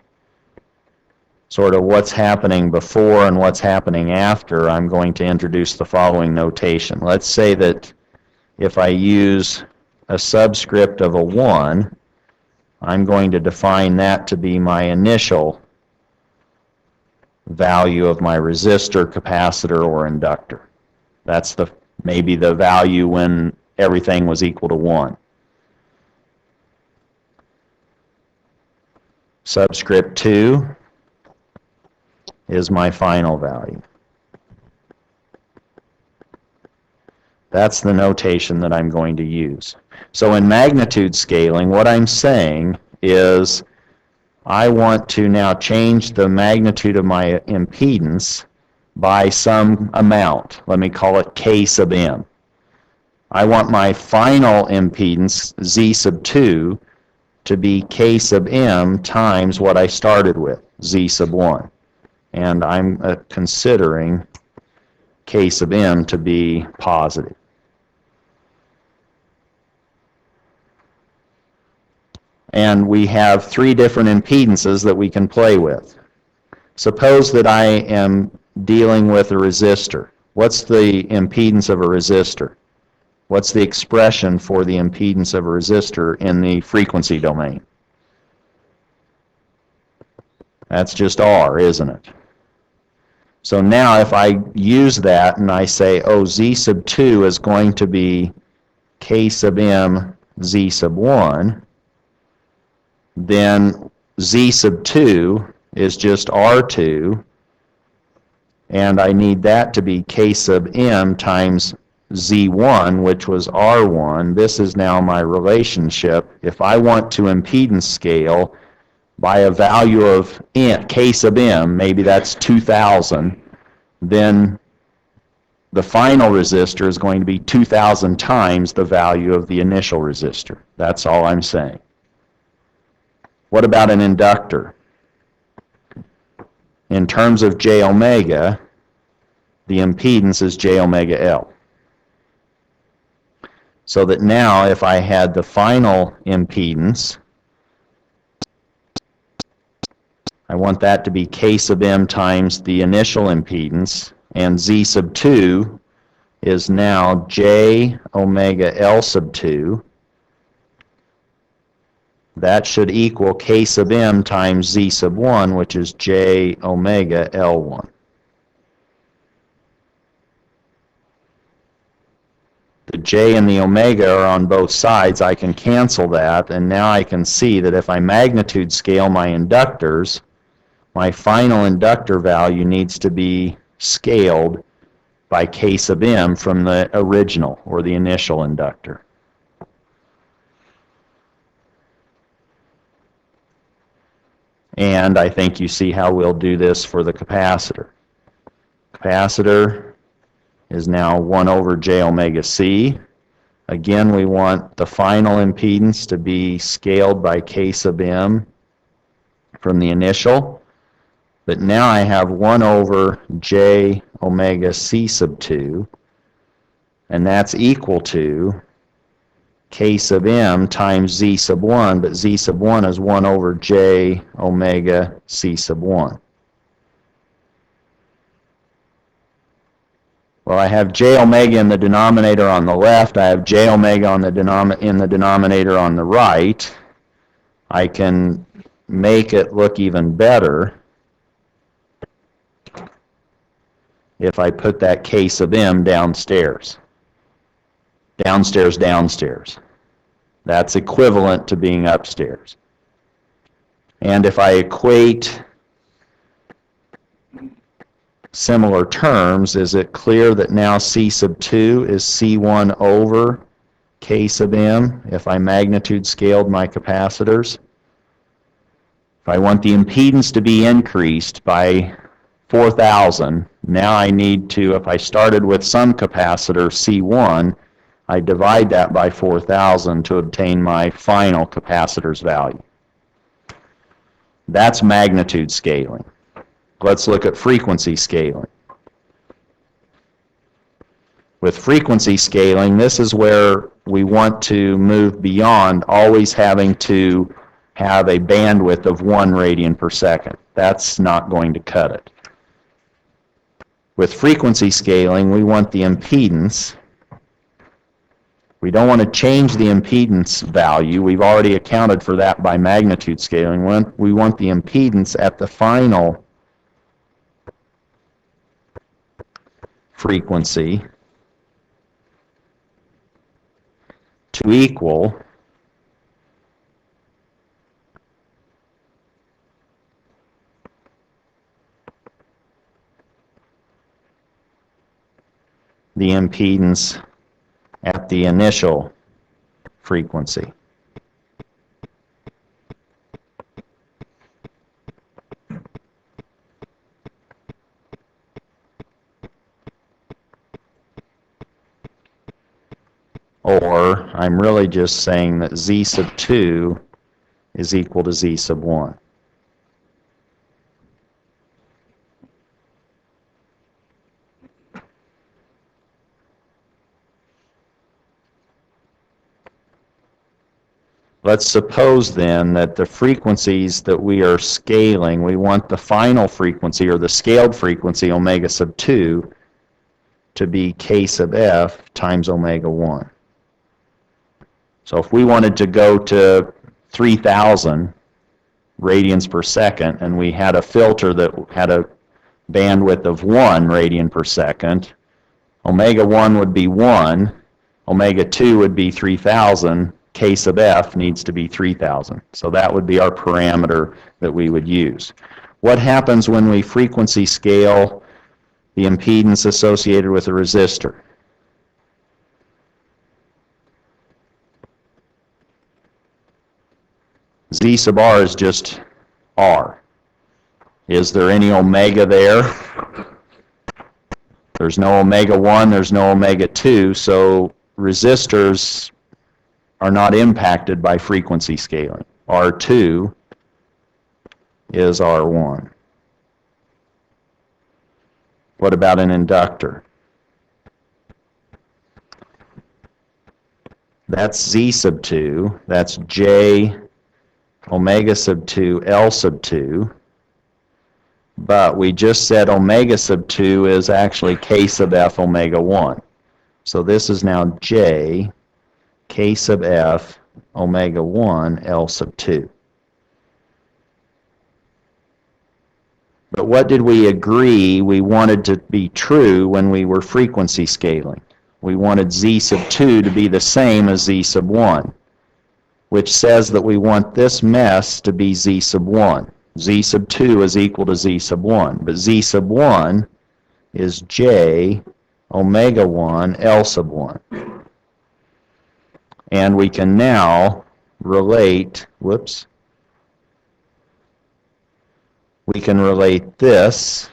sort of what's happening before and what's happening after, I'm going to introduce the following notation. Let's say that if I use a subscript of a 1, I'm going to define that to be my initial value of my resistor, capacitor, or inductor. That's maybe the value when everything was equal to 1. Subscript 2 is my final value. That's the notation that I'm going to use. So in magnitude scaling, what I'm saying is I want to now change the magnitude of my impedance by some amount. Let me call it K sub m. I want my final impedance, Z sub 2, to be K sub m times what I started with, Z sub 1. And I'm considering K sub m to be positive. And we have 3 different impedances that we can play with. Suppose that I am dealing with a resistor. What's the impedance of a resistor? What's the expression for the impedance of a resistor in the frequency domain? That's just R, isn't it? So now if I use that and I say, oh, Z sub 2 is going to be K sub m Z sub 1, then Z sub 2 is just R2, and I need that to be K sub m times Z1, which was R1. This is now my relationship. If I want to impedance scale by a value of K sub m, maybe that's 2,000, then the final resistor is going to be 2,000 times the value of the initial resistor. That's all I'm saying. What about an inductor? In terms of j omega, the impedance is j omega L. So that now if I had the final impedance, I want that to be K sub m times the initial impedance, and Z sub 2 is now j omega L sub 2. That should equal K sub m times Z sub 1, which is j omega L1. The j and the omega are on both sides. I can cancel that, and now I can see that if I magnitude scale my inductors, my final inductor value needs to be scaled by K sub m from the original, or the initial inductor. And I think you see how we'll do this for the capacitor. Capacitor is now 1 over j omega c. Again, we want the final impedance to be scaled by K sub m from the initial. But now I have 1 over j omega c sub 2, and that's equal to K sub m times z sub 1, but z sub 1 is 1 over j omega c sub 1. Well, I have j omega in the denominator on the left. I have j omega on in the denominator on the right. I can make it look even better if I put that K sub m downstairs. Downstairs, downstairs. That's equivalent to being upstairs. And if I equate similar terms, is it clear that now C sub 2 is C1 over K sub m if I magnitude scaled my capacitors? If I want the impedance to be increased by 4,000, now I need to, if I started with some capacitor C1, I divide that by 4,000 to obtain my final capacitor's value. That's magnitude scaling. Let's look at frequency scaling. With frequency scaling, this is where we want to move beyond always having to have a bandwidth of 1 radian per second. That's not going to cut it. With frequency scaling, we want the impedance. We don't want to change the impedance value. We've already accounted for that by magnitude scaling. We want the impedance at the final frequency to equal the impedance at the initial frequency. Or I'm really just saying that z sub 2 is equal to z sub 1. Let's suppose then that the frequencies that we are scaling, we want the final frequency or the scaled frequency omega sub 2 to be K sub f times omega 1. So if we wanted to go to 3,000 radians per second and we had a filter that had a bandwidth of 1 radian per second, omega 1 would be 1, omega 2 would be 3,000, K sub f needs to be 3,000. So that would be our parameter that we would use. What happens when we frequency scale the impedance associated with a resistor? Z sub r is just r. Is there any omega there? There's no omega 1, there's no omega 2, so resistors are not impacted by frequency scaling. R2 is R1. What about an inductor? That's Z sub 2, that's J omega sub 2, L sub 2, but we just said omega sub 2 is actually K sub f omega 1. So this is now J K sub f omega 1 L sub 2. But what did we agree we wanted to be true when we were frequency scaling? We wanted Z sub 2 to be the same as Z sub 1, which says that we want this mess to be Z sub 1. Z sub 2 is equal to Z sub 1, but Z sub 1 is J omega 1 L sub 1. And we can now relate, we can relate this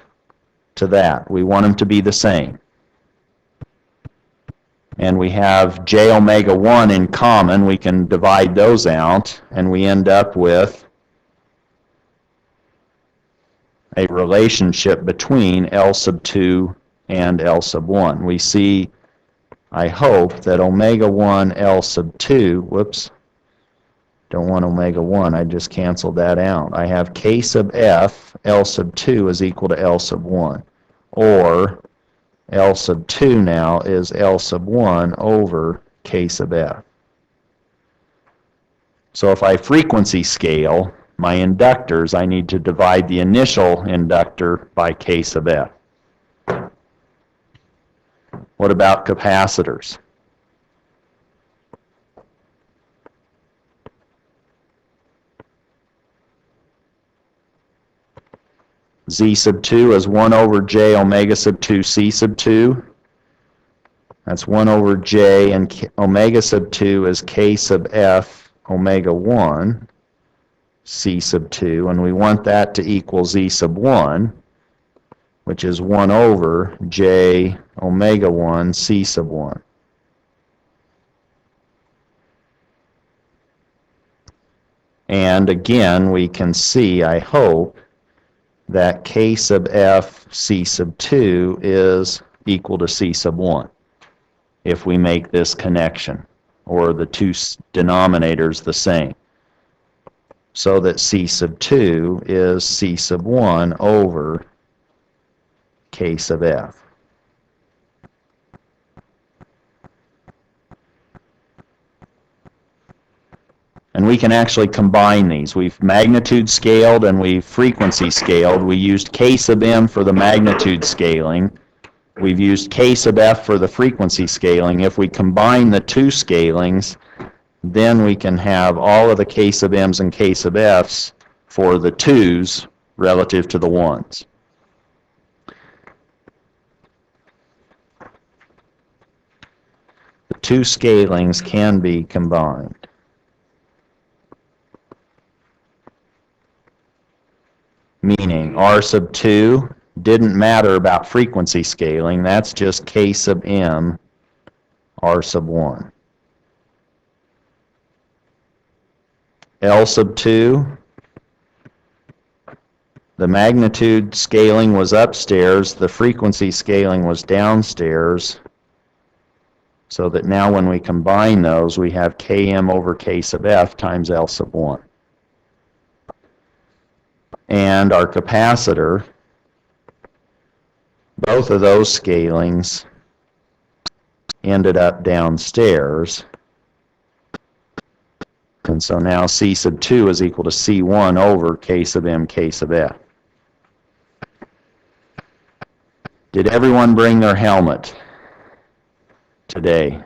to that. We want them to be the same. and we have j omega 1 in common, we can divide those out, and we end up with a relationship between L sub 2 and L sub 1. We see, I hope, that omega 1 L sub 2, whoops, don't want omega 1, I just canceled that out. I have K sub F, L sub 2 is equal to L sub 1, or L sub 2 now is L sub 1 over K sub F. So if I frequency scale my inductors, I need to divide the initial inductor by K sub F. What about capacitors? Z sub 2 is 1 over J omega sub 2 C sub 2. That's 1 over J, and omega sub 2 is K sub F omega 1 C sub 2, and we want that to equal Z sub 1, which is 1 over J omega 1 C sub 1. And again, we can see, I hope, that K sub F C sub 2 is equal to C sub 1 if we make this connection, or the two denominators the same, so that C sub 2 is C sub 1 over K sub F. And we can actually combine these. We've magnitude scaled and we've frequency scaled. We used K sub M for the magnitude scaling. We've used K sub F for the frequency scaling. If we combine the two scalings, then we can have all of the K sub M's and K sub F's for the 2's relative to the 1's. The two scalings can be combined. Meaning R sub 2 didn't matter about frequency scaling, that's just K sub M R sub 1. L sub 2, the magnitude scaling was upstairs, the frequency scaling was downstairs, so that now when we combine those, we have Km over K sub F times L sub 1. And our capacitor, both of those scalings ended up downstairs. And so now C sub 2 is equal to C1 over K sub M, K sub F. Did everyone bring their helmet today?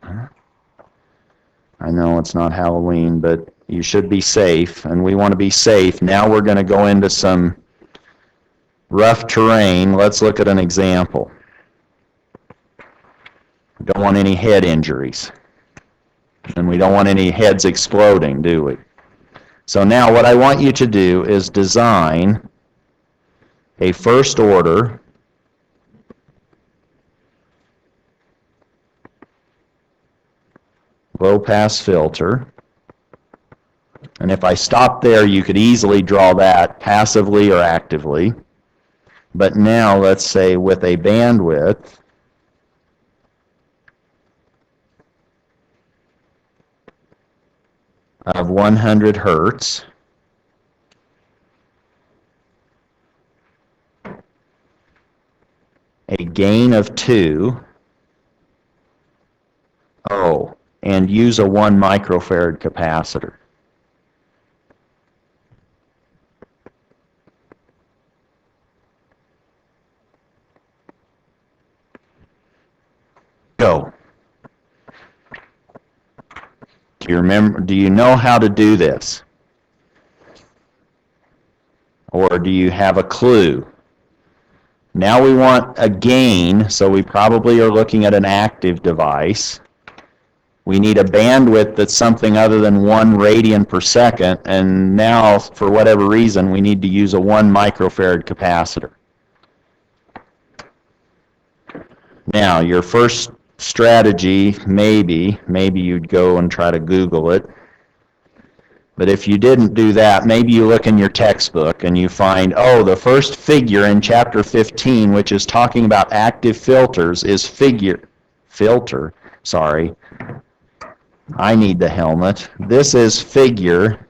I know it's not Halloween, but you should be safe, and we want to be safe. Now we're going to go into some rough terrain. Let's look at an example. We don't want any head injuries. And we don't want any heads exploding, do we? So now what I want you to do is design a first order low-pass filter. And if I stop there, you could easily draw that passively or actively. But now let's say with a bandwidth of 100 hertz, a gain of 2, and use a 1 microfarad capacitor. Go. Do you remember? Do you know how to do this? Or do you have a clue? Now we want a gain, so we probably are looking at an active device. We need a bandwidth that's something other than 1 radian per second, and now, for whatever reason, we need to use a 1 microfarad capacitor. Now, your first strategy, maybe you'd go and try to Google it. But if you didn't do that, maybe you look in your textbook and you find, oh, the first figure in chapter 15, which is talking about active filters, is filter, sorry. I need the helmet. This is figure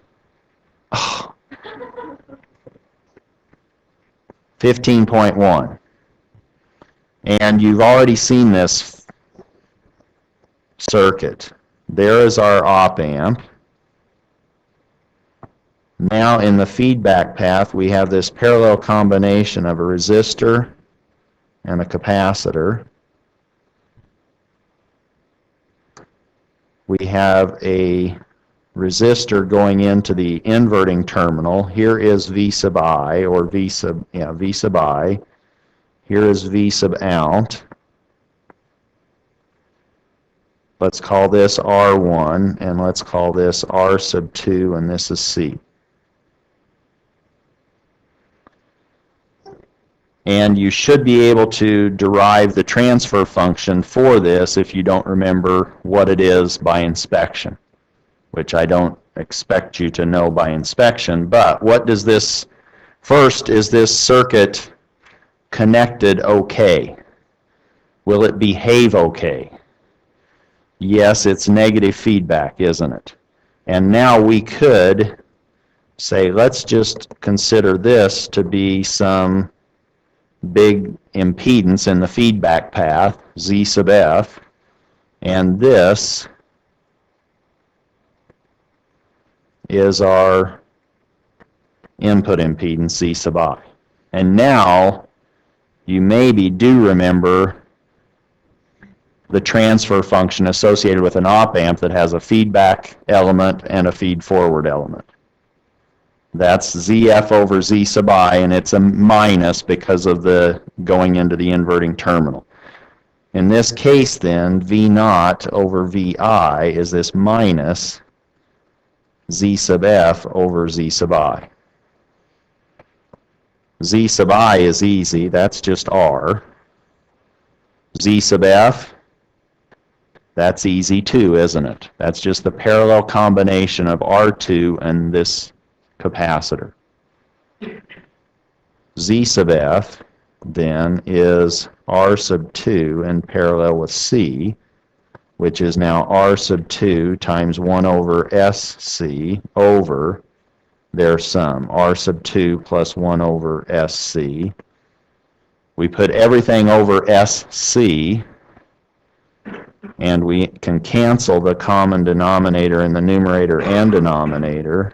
15.1. And you've already seen this circuit. There is our op amp. Now in the feedback path, we have this parallel combination of a resistor and a capacitor. We have a resistor going into the inverting terminal. Here is V sub I, or V sub I. Here is V sub out. Let's call this R1, and let's call this R sub 2, and this is C. And you should be able to derive the transfer function for this if you don't remember what it is by inspection, which I don't expect you to know by inspection. But what does this, first, is this circuit connected okay? Will it behave okay? Yes, it's negative feedback, isn't it? And now we could say, let's just consider this to be some big impedance in the feedback path, Z sub F, and this is our input impedance, Z sub I. And now you maybe do remember the transfer function associated with an op amp that has a feedback element and a feed forward element. That's ZF over Z sub I, and it's a minus because of the going into the inverting terminal. In this case, then, V naught over VI is this minus Z sub F over Z sub I. Z sub I is easy, that's just R. Z sub F, that's easy too, isn't it? That's just the parallel combination of R2 and this capacitor. Z sub F then is R sub 2 in parallel with C, which is now R sub 2 times 1 over SC over their sum, R sub 2 plus 1 over SC. We put everything over SC, and we can cancel the common denominator in the numerator and denominator,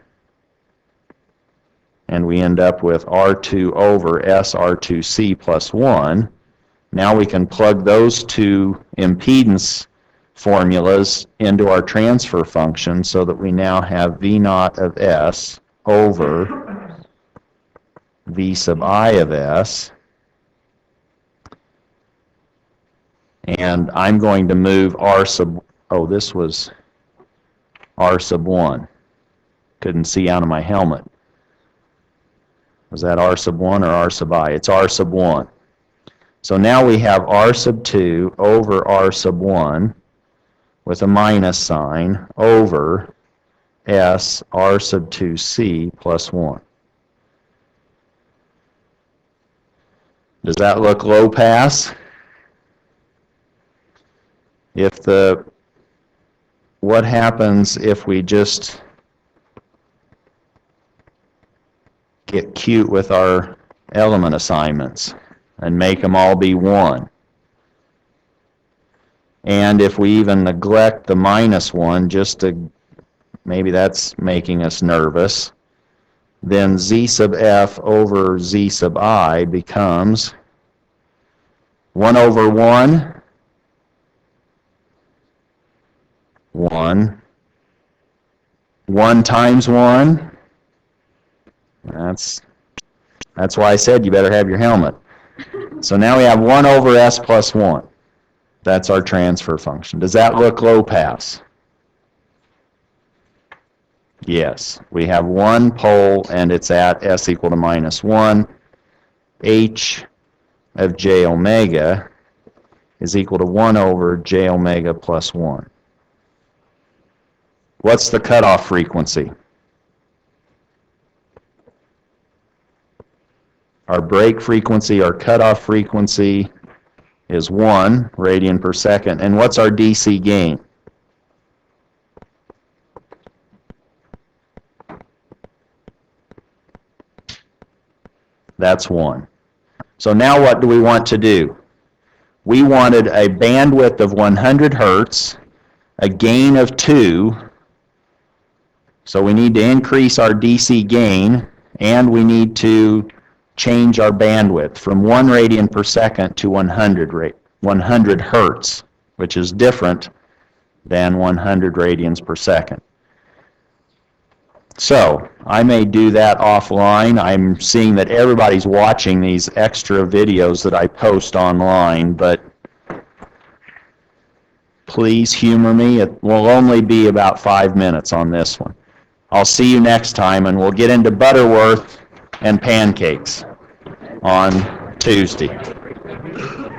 and we end up with R2 over SR2C plus 1. Now we can plug those two impedance formulas into our transfer function so that we now have V naught of S over V sub I of S. And I'm going to move R sub, oh, this was R sub 1. Couldn't see out of my helmet. Was that R sub 1 or R sub I? It's R sub 1. So now we have R sub 2 over R sub 1 with a minus sign over S R sub 2C plus 1. Does that look low pass? What happens if we just get cute with our element assignments and make them all be 1? And if we even neglect the minus 1, just to, maybe that's making us nervous, then Z sub F over Z sub I becomes 1 over 1, 1, 1 times 1. That's why I said you better have your helmet. So now we have 1 over S plus 1. That's our transfer function. Does that look low pass? Yes. We have one pole and it's at S equal to minus 1. H of j omega is equal to 1 over j omega plus 1. What's the cutoff frequency? Our break frequency, our cutoff frequency is 1 radian per second. And what's our DC gain? That's 1. So now what do we want to do? We wanted a bandwidth of 100 hertz, a gain of 2, so we need to increase our DC gain, and we need to change our bandwidth from 1 radian per second to 100 hertz, which is different than 100 radians per second. So, I may do that offline. I'm seeing that everybody's watching these extra videos that I post online, but please humor me. It will only be about 5 minutes on this one. I'll see you next time, and we'll get into Butterworth and pancakes on Tuesday.